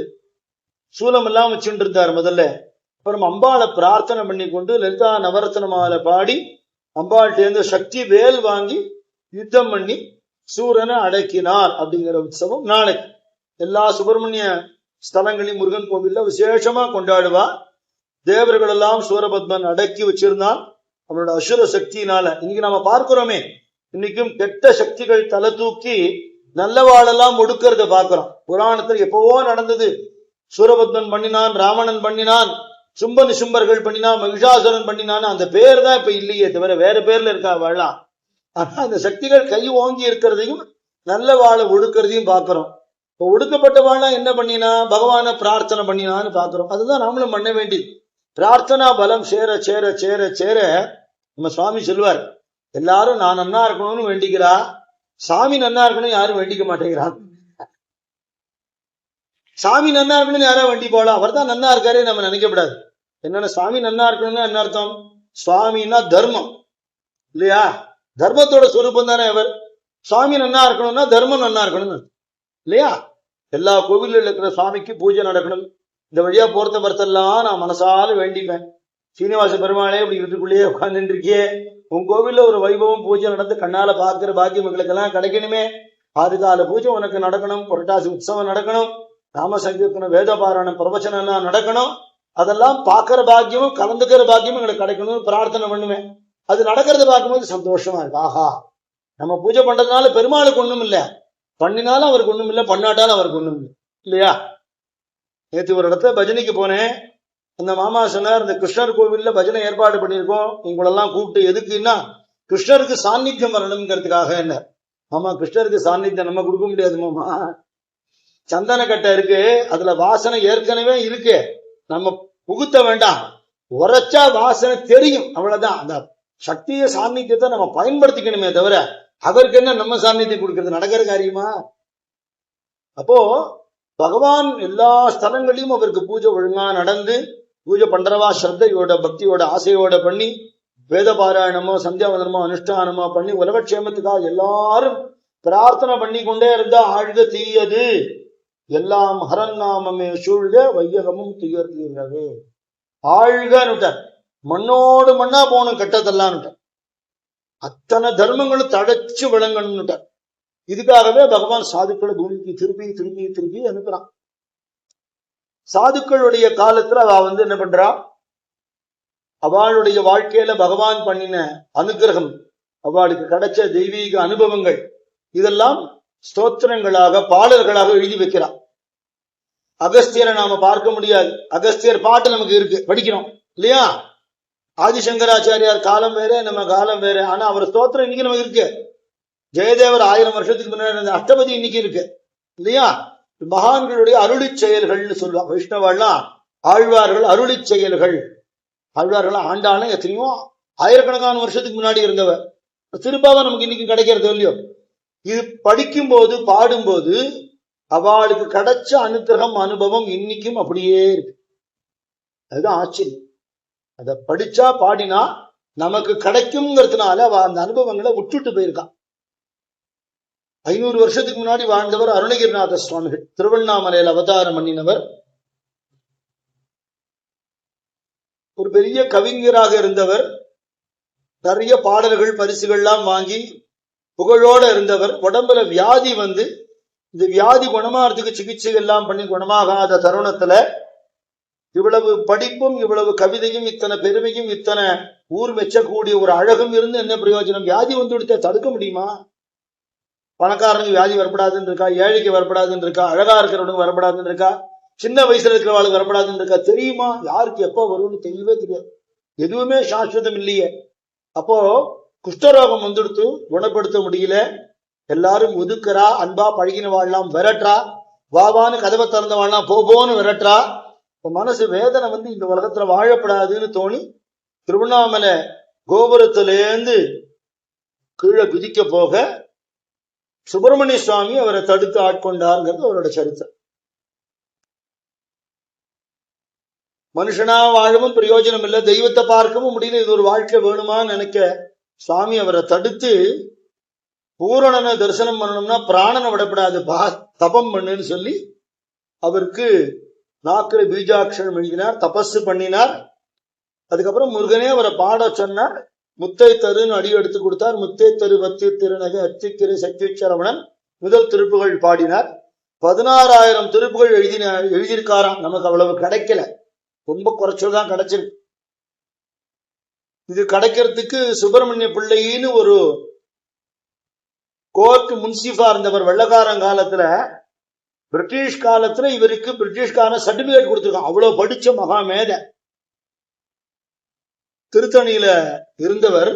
சூலம் எல்லாம் வச்சுட்டு இருந்தார் முதல்ல. அப்புறம் அம்பாளை பிரார்த்தனை பண்ணி கொண்டு லலிதா நவரத்ன மாலை பாடி அம்பாள்கிட்ட சக்தி வேல் வாங்கி யுத்தம் பண்ணி சூரனை அடக்கினார். அப்படிங்கிற உற்சவம் நாளைக்கு எல்லா சுப்பிரமணிய ஸ்தலங்களையும் முருகன் கோவில்ல விசேஷமா கொண்டாடுவா. தேவர்கள் எல்லாம் சூரபத்மன் அடக்கி வச்சிருந்தான் அவனோட அசுர சக்தியினால. இன்னைக்கு நாம பார்க்கிறோமே, இன்னைக்கும் கெட்ட சக்திகள் தலை தூக்கி நல்லவாளெல்லாம் ஒடுக்கிறத பாக்குறோம். புராணத்தில் எப்பவோ நடந்தது. சூரபத்மன் பண்ணினான், ராவணன் பண்ணினான், சும்ப நிசும்பர்கள் பண்ணினான், மகிஷாசுரன் பண்ணினான். அந்த பேர் தான் இப்ப இல்லையே தவிர வேற பேர்ல இருக்கா வாழலாம். ஆனா அந்த சக்திகள் கை ஓங்கி இருக்கிறதையும் நல்ல வாழை ஒடுக்கிறதையும் பாக்குறோம். இப்போ ஒடுக்கப்பட்ட வாழ என்ன பண்ணினா, பகவான பிரார்த்தனை பண்ணினான்னு பாக்குறோம். அதுதான் நாமளும் பண்ண வேண்டியது. பிரார்த்தனா பலம் சேர சேர சேர சேர நம்ம சுவாமி சொல்லுவார், எல்லாரும் நான் நன்னா இருக்கணும்னு வேண்டிக்கிறா, சாமி நன்னா இருக்கணும் யாரும் வேண்டிக்க மாட்டேங்கிறான். சாமி நன்னா இருக்கணும்னு யாரும் வேண்டி போலாம், அவர் தான் நன்னா இருக்காரு நம்ம நினைக்கப்படாது. என்னன்னா சுவாமி நன்னா இருக்கணும்னா என்ன அர்த்தம், சுவாமின்னா தர்மம் இல்லையா, தர்மத்தோட சொரூபம் தானே அவர். சுவாமி நன்னா இருக்கணும்னா தர்மம் நன்னா இருக்கணும்னு இல்லையா. எல்லா கோவில்ல இருக்கிற சுவாமிக்கு பூஜை நடக்கணும். இந்த வழியா போறத வரத்தெல்லாம் நான் மனசால வேண்டிப்பேன். சீனிவாச பெருமாளே இப்படி வீட்டுக்குள்ளேயே உட்கார்ந்துட்டு இருக்கியே, உன் கோவில்ல ஒரு வைபவம் பூஜை நடந்து கண்ணால பாக்குற பாக்கியம் எங்களுக்கு எல்லாம் கிடைக்கணுமே. ஆதிகால பூஜை உனக்கு நடக்கணும், புரட்டாசி உற்சவம் நடக்கணும், நாம சங்கீர்த்தனம் வேத பாராயணம் பிரவச்சனம் எல்லாம் நடக்கணும். அதெல்லாம் பாக்குற பாக்கியமும் கலந்துக்கிற பாக்கியமும் எங்களுக்கு கிடைக்கணும்னு பிரார்த்தனை பண்ணுவேன். அது நடக்கிறத பார்க்கும்போது சந்தோஷமா இருக்கு. ஆஹா, நம்ம பூஜை பண்றதுனால பெருமாளுக்கு ஒண்ணும் இல்லை, பண்ணினாலும் அவருக்கு ஒண்ணும் இல்லை, பண்ணாட்டாலும் அவருக்கு ஒண்ணும் இல்லை இல்லையா. நேற்று ஒரு இடத்துல பஜனைக்கு போனேன். அந்த மாமா சொன்னார், இந்த கிருஷ்ணர் கோவில்ல பஜனை ஏற்பாடு பண்ணியிருக்கோம், உங்களெல்லாம் கூப்பிட்டு எதுக்குன்னா கிருஷ்ணருக்கு சாநித்தியம் வரணுங்கிறதுக்காக. என்ன மாமா, கிருஷ்ணருக்கு சாநித்தியம் நம்ம கொடுக்க முடியாது மாமா. சந்தன கட்டை இருக்கு, அதுல வாசனை ஏற்கனவே இருக்கு, நம்ம புகுத்த வேண்டாம். உரைச்சா வாசனை தெரியும், அவ்வளவுதான். அந்த சக்திய சாநித்தியத்தை நம்ம பயன்படுத்திக்கணுமே தவிர அவருக்கு என்ன நம்ம சாநித்தியம் கொடுக்கறது நடக்கிற காரியமா. அப்போ பகவான் எல்லா ஸ்தலங்களையும் அவருக்கு பூஜை ஒழுங்கா நடந்து, பூஜை பண்றவா ஸ்ரத்தையோட பக்தியோட ஆசையோட பண்ணி, வேத பாராயணமோ சந்தியாவந்தனமோ அனுஷ்டானமோ பண்ணி உலகக்ஷேமத்துக்காக எல்லாரும் பிரார்த்தனை பண்ணி கொண்டே இருந்தா ஆழ்க தீயது எல்லாம் ஹரநாமமே சூழ்க வையகமும் துயர்ந்தது. ஆழ்கன்னுட்டார், மண்ணோடு மண்ணா போகணும் கெட்டதெல்லாம். அத்தனை தர்மங்களும் தடைச்சு விளங்கணும்னுட்டார். இதுக்காகவே பகவான் சாதுக்களை பூமிக்கு திருப்பி திருப்பி திருப்பி அனுப்புறான். சாதுக்களுடைய காலத்துல அவ என்ன பண்றா, அவளுடைய வாழ்க்கையில பகவான் பண்ணின அனுகிரகம், அவளுக்கு கிடைச்ச தெய்வீக அனுபவங்கள் இதெல்லாம் ஸ்தோத்திரங்களாக பாடல்களாக எழுதி வைக்கிறான். அகஸ்தியரை நாம பார்க்க முடியாது, அகஸ்தியர் பாட்டு நமக்கு இருக்கு, படிக்கிறோம் இல்லையா? ஆதிசங்கராச்சாரியார் காலம் வேற, நம்ம காலம் வேற. ஆனா அவர் ஸ்தோத்திரம் இன்னைக்கு நமக்கு இருக்கு. ஜெயதேவர் 1000 வருஷத்துக்கு முன்னாடி அஷ்டபதி இன்னைக்கு இருக்கு இல்லையா? மகான்களுடைய அருளி செயல்கள்னு சொல்லுவாங்க. வைஷ்ணவெல்லாம் ஆழ்வார்கள் அருளி செயல்கள். ஆழ்வார்கள் ஆண்டான எத்தனையோ ஆயிரக்கணக்கான வருஷத்துக்கு முன்னாடி இருந்தவர். திருப்பாவை நமக்கு இன்னைக்கு கிடைக்கிறது இல்லையோ? இது படிக்கும் போது பாடும்போது அவளுக்கு கிடைச்ச அனுகிரகம் அனுபவம் இன்னைக்கும் அப்படியே இருக்கு. அதுதான் ஆச்சரியம். அதை படிச்சா பாடினா நமக்கு கிடைக்கும்ங்கிறதுனால அவ அந்த அனுபவங்களை விட்டுட்டு போயிருக்கான். 500 வருஷத்துக்கு முன்னாடி வாழ்ந்தவர் அருணகிரிநாத சுவாமிகள், திருவண்ணாமலையில் அவதாரம் பண்ணினவர். ஒரு பெரிய கவிஞராக இருந்தவர். நிறைய பாடல்கள் பரிசுகள்லாம் வாங்கி புகழோட இருந்தவர். உடம்புல வியாதி இந்த வியாதி குணமாறதுக்கு சிகிச்சை எல்லாம் பண்ணி குணமாகாத தருணத்துல இவ்வளவு படிப்பும் இவ்வளவு கவிதையும் இத்தனை பெருமையும் இத்தனை ஊர் மெச்சக்கூடிய ஒரு அழகும் இருந்து என்ன பிரயோஜனம்? வியாதி விடுத்த தடுக்க முடியுமா? பணக்காரனுக்கு வியாதி வரப்படாதுன்னு இருக்கா, ஏழைக்கு வரப்படாதுன்னு இருக்கா, அழகா இருக்கிறவனுக்கு வரப்படாதுன்னு இருக்கா, சின்ன வயசுல இருக்கிறவாளுக்கு வரப்படாதுன்னு இருக்கா? தெரியுமா? யாருக்கு எப்ப வரும்னு தெரியவே தெரியாது. எதுவுமே சாஸ்வதம் இல்லையே. அப்போ குஷ்டரோகம் வந்துடுத்து, குணப்படுத்த முடியல, எல்லாரும் ஒதுக்குறா, அன்பா பழகினவாழ்லாம் விரட்டுறா, வாவான்னு கதவை திறந்தவாழ்லாம் போன்னு விரட்டுறா. இப்ப மனசு வேதனை இந்த உலகத்துல வாழப்படாதுன்னு தோணி திருவண்ணாமலை கோபுரத்திலேருந்து கீழே குதிக்க போக சுப்பிரமணிய சுவாமி அவரை தடுத்து ஆட்கொண்டார்ங்கிறது அவரோட சரித்திரம். மனுஷனா வாழவும் பிரயோஜனம் இல்லை, தெய்வத்தை பார்க்கவும் முடியல, இது ஒரு வாழ்க்கை வேணுமான்னு நினைக்க சுவாமி அவரை தடுத்து, பூரணனை தரிசனம் பண்ணணும்னா பிராணனை விடப்படாது, தபம் பண்ணுன்னு சொல்லி அவருக்கு நாக்கில பீஜாட்சரம் எழுதினார், தபசு பண்ணினார். அதுக்கப்புறம் முருகனே அவரை பாட சொன்னார். முத்தை தருன்னு அடி எடுத்து கொடுத்தார். முத்தை தரு வத்தி திருநகை அத்திக்கிரை சக்தி சரவணன் முதல் திருப்புகள் பாடினார். 16,000 திருப்புகள் எழுதியிருக்காராம். நமக்கு அவ்வளவு கிடைக்கல, ரொம்ப குறைச்சல்தான் கிடைச்சிருக்கு. இது கிடைக்கிறதுக்கு சுப்பிரமணிய பிள்ளைன்னு ஒரு கோர்ட் முன்சிஃபா இருந்தவர் வெள்ளக்காரன் காலத்துல. பிரிட்டிஷ் காலத்துல இவருக்கு பிரிட்டிஷ்கான சர்டிபிகேட் கொடுத்திருக்கான். அவ்வளவு படிச்ச மகாமேத. திருத்தணியில இருந்தவர்.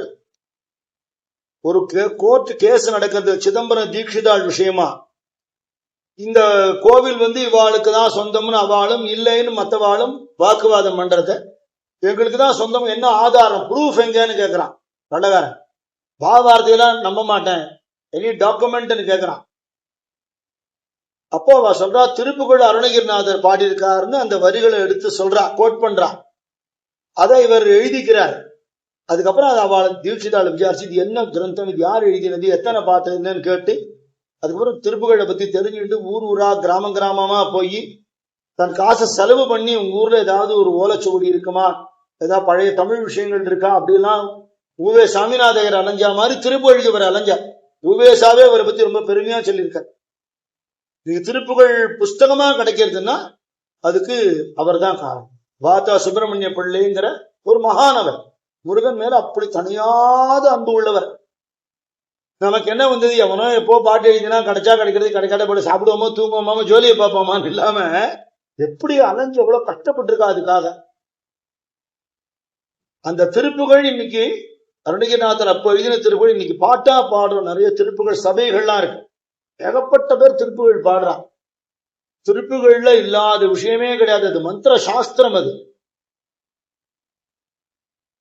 ஒரு கோர்ட் கேஸ் நடக்கிறது சிதம்பரம் தீட்சிதாள் விஷயமா. இந்த கோவில் இவாளுக்கு தான் சொந்தம்னு அவளும் இல்லைன்னு மற்றவாளும் வாக்குவாதம் பண்றத, எங்களுக்கு தான் சொந்தம், என்ன ஆதாரம், ப்ரூஃப் எங்கன்னு கேட்கிறான் வெள்ளக்காரன். வார்த்தையெல்லாம் நம்ப மாட்டேன், எனி டாக்குமெண்ட்னு கேட்கிறான். அப்போ அவ சொல்றா, திருப்புகழ் அருணகிரிநாதர் பாடியிருக்காருன்னு அந்த வரிகளை எடுத்து சொல்றா, கோட் பண்றா. அதை இவர் எழுதிக்கிறார். அதுக்கப்புறம் அதை அவளை தீட்சிதாள் விசாரிச்சு, இது என்ன கிரந்தம், இது யார் எழுதினது, எத்தனை பாட்டு என்னன்னு கேட்டு அதுக்கப்புறம் திருப்புகழை பத்தி தெரிஞ்சுக்கிட்டு ஊர் ஊரா கிராமமா போய் தன் காசை செலவு பண்ணி உங்க ஊர்ல ஏதாவது ஒரு ஓலைச்சுவடி இருக்குமா, ஏதாவது பழைய தமிழ் விஷயங்கள் இருக்கா, அப்படிலாம் உவே சாமிநாதையர் அலைஞ்சா மாதிரி திருப்புகழுக்கு இவர் அலைஞ்சார். உவேசாவே அவரை பத்தி ரொம்ப பெருமையா சொல்லியிருக்கார். இது திருப்புகழ் புஸ்தகமா கிடைக்கிறதுன்னா அதுக்கு அவர் தான் காரணம். வாத்தா சுப்பிரமணிய பிள்ளைங்கிற ஒரு மகானவர், முருகன் மேல அப்படி தனியாத அன்பு உள்ளவர். நமக்கு என்ன எவனோ எப்போ பாட்டு எழுதினா கிடைச்சா கிடைக்கிறது, கிடைக்காத போல சாப்பிடுவோமோ தூங்குவோமோ ஜோலியை பார்ப்போமான்னு இல்லாம எப்படி அலைஞ்சு எவ்வளவு கஷ்டப்பட்டிருக்கா அதுக்காக. அந்த திருப்புகழ் இன்னைக்கு அருணகிரிநாதர் அப்போ எழுதின திருப்புகழ் இன்னைக்கு பாட்டா பாடுறோம். நிறைய திருப்புகழ் சபைகள்லாம் இருக்கு, ஏகப்பட்ட பேர் திருப்புகழ் பாடுறான். திருப்புகள்ல இல்லாத விஷயமே கிடையாது, அது மந்திர சாஸ்திரம். அது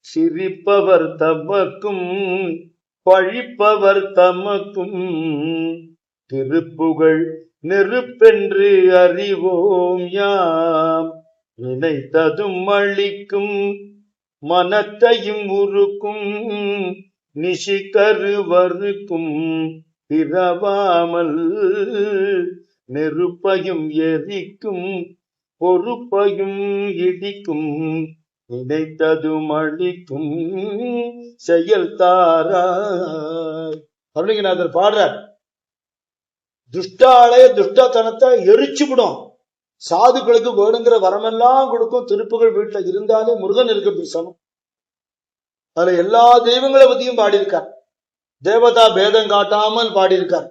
சிரிப்பவர் தமக்கும் பழிப்பவர் தமக்கும் திருப்புகழ் நெருப்பென்று அறிவோம் யாம், நினைத்ததும் அளிக்கும் மனத்தையும் உருக்கும் நிஷிகருவருக்கும் பிறவாமல் நெருப்பையும் எரிக்கும் பொறுப்பையும் இடிக்கும் நினைத்ததும் அளிக்கும் செயல் தாராய். அருணகிரிநாதர் பாடுறார், துஷ்டாலய துஷ்டத்தனத்தை எரிச்சுவிடும். சாதுக்களுக்கு வேணுங்கிற வரமெல்லாம் கொடுக்கும். திருப்புகள் வீட்டுல இருந்தாலே முருகன் இருக்கிறது சமம். அதுல எல்லா தெய்வங்களை பத்தியும் பாடியிருக்கார். தேவதா பேதம் காட்டாமல் பாடியிருக்கார்.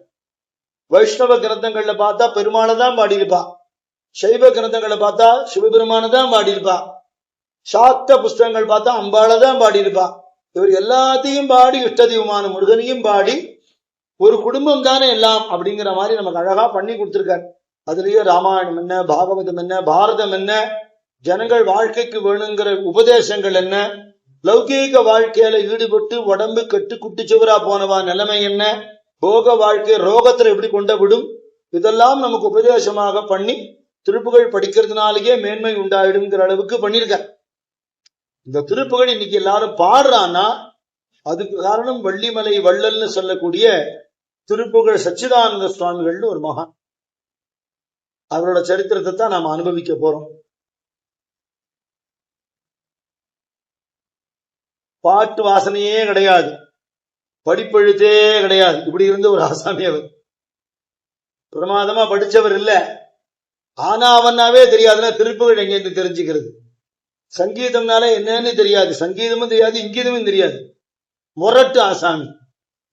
வைஷ்ணவ கிரந்தங்கள்ல பார்த்தா பெருமானை தான் பாடியிருப்பா. சைவ கிரந்தங்களை பார்த்தா சிவபெருமான தான் பாடியிருப்பா. சாக்த புஸ்தகங்கள் பார்த்தா அம்பாளை தான் பாடியிருப்பா. இவர் எல்லாத்தையும் பாடி இஷ்ட தெய்வமான முருகனையும் பாடி ஒரு குடும்பம் தானே எல்லாம் அப்படிங்கிற மாதிரி நமக்கு அழகா பண்ணி கொடுத்திருக்காரு. அதுலயே ராமாயணம் என்ன, பாகவதம் என்ன, பாரதம் என்ன, ஜனங்கள் வாழ்க்கைக்கு வேணுங்கிற உபதேசங்கள் என்ன, லௌகீக வாழ்க்கையில ஈடுபட்டு உடம்பு கெட்டு குட்டிச்சுவரா போனவா நிலைமை என்ன, போக வாழ்க்கை ரோகத்துல எப்படி கொண்ட விடும், இதெல்லாம் நமக்கு உபதேசமாக பண்ணி திருப்புகழ் படிக்கிறதுனாலேயே மேன்மை உண்டாயிடுங்கிற அளவுக்கு பண்ணியிருக்கார். இந்த திருப்புகழ் இன்னைக்கு எல்லாரும் பாடுறான்னா அதுக்கு காரணம் வள்ளிமலை வள்ளல்னு சொல்லக்கூடிய திருப்புகழ் சச்சிதானந்த சுவாமிகள்னு ஒரு மகான். அவரோட சரித்திரத்தை தான் நாம அனுபவிக்க போறோம். பாட்டு வாசனையே கிடையாது, படிப்பெழுத்தே கிடையாது. இப்படி இருந்த ஒரு ஆசாமி அவர். பிரமாதமா படிச்சவர் இல்ல, ஆனா அவனாவே தெரியாதுன்னா திருப்புகழ் எங்கேருந்து தெரிஞ்சுக்கிறது? சங்கீதம்னால என்னன்னு தெரியாது, சங்கீதமும் தெரியாது, இங்கீதமும் தெரியாது. முரட்டு ஆசாமி.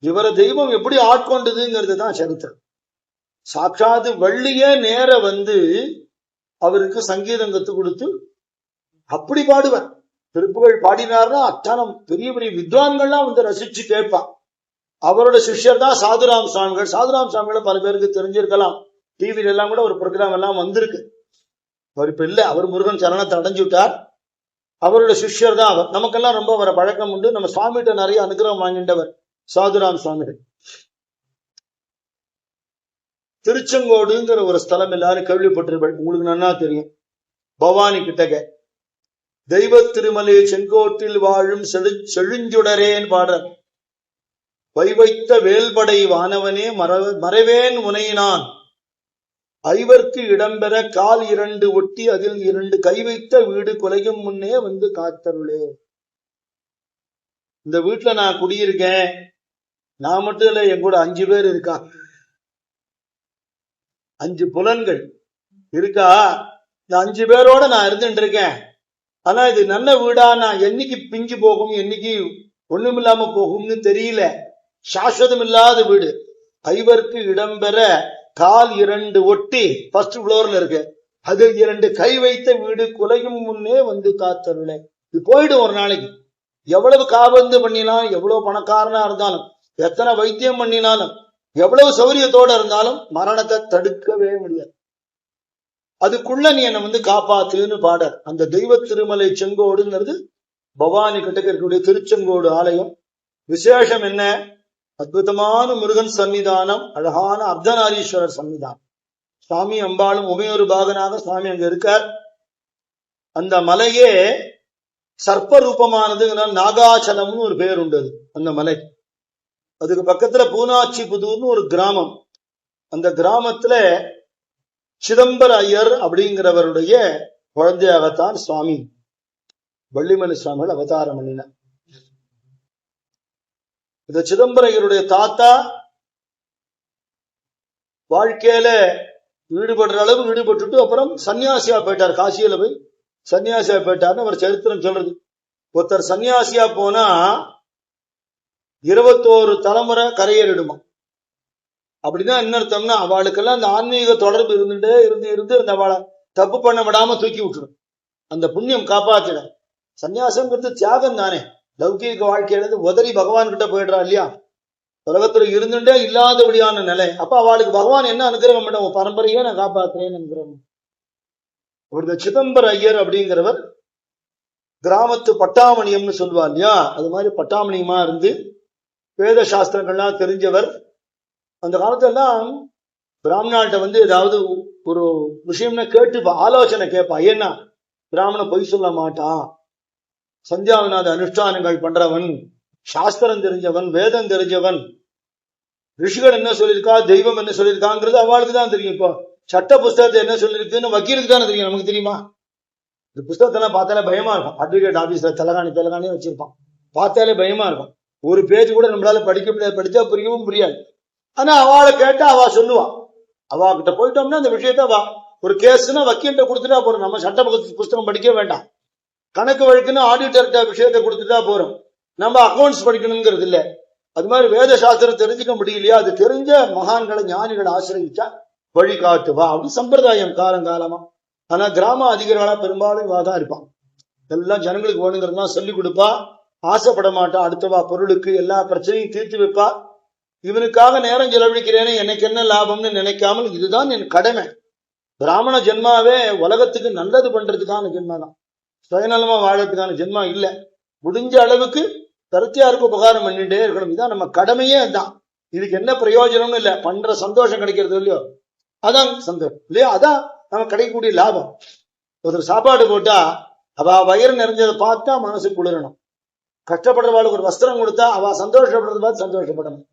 இவரை தெய்வம் எப்படி ஆட்கொண்டதுங்கிறது தான் சரித்திரம். சாட்சாத்து வள்ளிய நேர வந்து அவருக்கு சங்கீதம் கத்து கொடுத்து அப்படி பாடுவார். திருப்புகழ் பாடினார்னா அத்தனம் பெரிய பெரிய வித்வான்கள்லாம் வந்து ரசிச்சு கேட்பான். அவரோட சிஷ்யர் தான் சாதுராம் சுவாமிகள். சாதுராம் சுவாமிகளை பல பேருக்கு தெரிஞ்சிருக்கலாம். டிவில எல்லாம் கூட ஒரு ப்ரோக்ராம் எல்லாம் வந்திருக்கு. அவர் இப்ப இல்ல, அவர் முருகன் சரணத்தை அடைஞ்சு விட்டார். அவரோட சிஷ்யர் தான் அவர். நமக்கெல்லாம் ரொம்ப வர பழக்கம் உண்டு. நம்ம சுவாமிகிட்ட நிறைய அனுகிரகம் வாங்கின்றவர் சாதுராம் சுவாமிகள். திருச்செங்கோடுங்கிற ஒரு ஸ்தலம் எல்லாரும் கேள்விப்பட்டிருப்பேன், உங்களுக்கு நன்னா தெரியும். பவானி கிட்டக தெய்வ திருமலை செங்கோட்டில் வாழும் செழுஞ்சுடரேன் பாடல். வைவைத்த வேல்படை வானவனே மறைவேன் உனையினான் ஐவர்க்கு இடம்பெற கால் 2 ஒட்டி அதில் 2 கை வைத்த வீடு குலையும் முன்னே வந்து காத்தருளே. இந்த வீட்டுல நான் குடியிருக்கேன். நான் மட்டும் இல்ல, என் கூட 5 பேர் இருக்கா. 5 புலன்கள் இருக்கா. இந்த 5 பேரோட நான் இருந்துட்டு இருக்கேன். ஆனா இது நல்ல வீடா, நான் என்னைக்கு பிஞ்சு போகும், என்னைக்கு ஒண்ணுமில்லாம போகும்னு தெரியல. சாஸ்வதம் இல்லாத வீடு. ஐவர்க்கு இடம்பெற கால் 2 ஒட்டி ஃபர்ஸ்ட் ஃப்ளோர்ல இருக்கு. அது 2 கை வைத்த வீடு குலையும் முன்னே வந்து காத்தருளே. இது போயிடும் ஒரு நாளைக்கு. எவ்வளவு காபந்து பண்ணினாலும், எவ்வளவு பணக்காரனா இருந்தாலும், எத்தனை வைத்தியம் பண்ணினாலும், எவ்வளவு சௌரியத்தோட இருந்தாலும் மரணத்தை தடுக்கவே முடியாது. அதுக்குள்ள நீ என்னை வந்து காப்பாத்துன்னு பாட. அந்த தெய்வ திருமலை செங்கோடுங்கிறது பவானி கிட்டக்க இருக்கக்கூடிய திருச்செங்கோடு ஆலயம். விசேஷம் என்ன? அற்புதமான முருகன் சன்னிதானம், அழகான அர்த்தநாரீஸ்வரர் சன்னிதானம். சுவாமி அம்பாளும் உமையொரு பாகனாக சுவாமி அங்க இருக்கார். அந்த மலையே சர்ப்ப ரூபமானது. நாகாச்சலம்னு ஒரு பேர் உண்டு அந்த மலை. அதுக்கு பக்கத்துல பூனாச்சி புதூர்னு ஒரு கிராமம். அந்த கிராமத்துல சிதம்பர ஐயர் அப்படிங்கிறவருடைய குழந்தையாகத்தான் சுவாமி வள்ளிமலை சுவாமிகள் அவதாரம் பண்ணினார். இந்த சிதம்பர ஐயருடைய தாத்தா வாழ்க்கையில ஈடுபடுற அளவு ஈடுபட்டுட்டு அப்புறம் சன்னியாசியா போயிட்டார். காசியில போய் சன்னியாசியா போயிட்டார்னு அவர் சரித்திரம் சொல்றது. ஒருத்தர் சன்னியாசியா போனா 21 தலைமுறை கரையேறிடுமா. அப்படிதான் என்ன அர்த்தம்னா, அவளுக்கெல்லாம் அந்த ஆன்மீக தொடர்பு இருந்துட்டே இருந்து அந்த அவளை தப்பு பண்ண விடாம தூக்கி விட்டுடும். அந்த புண்ணியம் காப்பாத்திட. சன்னியாசம்ங்கிறது தியாகம் தானே. லௌகீக வாழ்க்கையிலிருந்து உதறி பகவான் கிட்ட போயிடுறா இல்லையா. உலகத்துல இருந்துட்டே இல்லாதபடியான நிலை. அப்ப அவளுக்கு பகவான் என்ன அனுகிரகம் பண்ண, உன் பரம்பரையே நான் காப்பாத்துறேன்னு அனுகிரகம். ஒரு சிதம்பர ஐயர் அப்படிங்கிறவர் கிராமத்து பட்டாமணியம்னு சொல்லுவா இல்லையா, அது மாதிரி பட்டாமணியமா இருந்து வேத சாஸ்திரங்கள்லாம் தெரிஞ்சவர். அந்த காலத்தெல்லாம் பிராமணாட்ட வந்து ஏதாவது ஒரு விஷயம்னா கேட்டுப்பா, ஆலோசனை கேட்பா. ஏன்னா பிராமணன் பொய் சொல்ல மாட்டான், சந்தியாவநாத அனுஷ்டானங்கள் பண்றவன், சாஸ்திரம் தெரிஞ்சவன், வேதம் தெரிஞ்சவன், ரிஷிகள் என்ன சொல்லியிருக்கா, தெய்வம் என்ன சொல்லியிருக்காங்கிறது அவளுக்கு தான் தெரியும். இப்போ சட்ட புஸ்தகத்தை என்ன சொல்லியிருக்குன்னு வக்கீலுக்கு தானே தெரியும், நமக்கு தெரியுமா? இந்த புஸ்தகத்தெல்லாம் பார்த்தாலே பயமா இருக்கும். அட்வொகேட் ஆபீஸ்ல தலைகாணியே வச்சிருப்பான். பார்த்தாலே பயமா இருக்கும். ஒரு பேஜ் கூட நம்மளால படிக்க முடியாது, படிச்சா புரியவும் புரியாது. ஆனா அவளை கேட்டா அவ சொல்லுவான். அவா கிட்ட போயிட்டோம்னா அந்த விஷயத்த ஒரு கேஸ்னா வக்கீல்கிட்ட கொடுத்துட்டா போறோம். நம்ம சட்ட புஸ்தகம் படிக்க வேண்டாம். கணக்கு வழக்குன்னு ஆடிட்டர்கிட்ட விஷயத்த கொடுத்துட்டா போறோம். நம்ம அக்கௌண்ட்ஸ் படிக்கணுங்கிறது இல்லை. அது மாதிரி வேத சாஸ்திரம் தெரிஞ்சுக்க முடியலையா, அது தெரிஞ்ச மகான்களை ஞானிகளை ஆசிரியச்சா வழிகாட்டுவா. அப்படி சம்பிரதாயம் காலங்காலமா. ஆனா கிராம அதிகாரிகளா பெரும்பாலும் இவாதான் இருப்பான். எல்லாம் ஜனங்களுக்கு வேணுங்கிறதுலாம் சொல்லி கொடுப்பா. ஆசைப்பட மாட்டா. அடுத்தவா பொருளுக்கு எல்லா பிரச்சனையும் தீர்த்து வைப்பா. இவனுக்காக நேரம் செலவழிக்கிறேன்னு எனக்கு என்ன லாபம்னு நினைக்காமல் இதுதான் என் கடமை. பிராமண ஜென்மாவே உலகத்துக்கு நல்லது பண்றதுக்கான ஜென்மா தான். சுயநலமா வாழறதுக்கான ஜென்மா இல்ல. முடிஞ்ச அளவுக்கு கருத்தியாருக்கு உபகாரம் பண்ணிட்டே இருக்கணும். இதான் நம்ம கடமையே. அதுதான். இதுக்கு என்ன பிரயோஜனம்னு இல்ல, பண்ற சந்தோஷம் கிடைக்கிறது இல்லையோ அதான் சந்தோஷம் இல்லையா, அதான் நம்ம கிடைக்கக்கூடிய லாபம். ஒருத்தர் சாப்பாடு போட்டா அவ வயிறு நிறைஞ்சதை பார்த்தா மனசு குளிரணும். கஷ்டப்படுறவாளுக்கு ஒரு வஸ்திரம் கொடுத்தா அவ சந்தோஷப்படுறத பார்த்து சந்தோஷப்படணும்.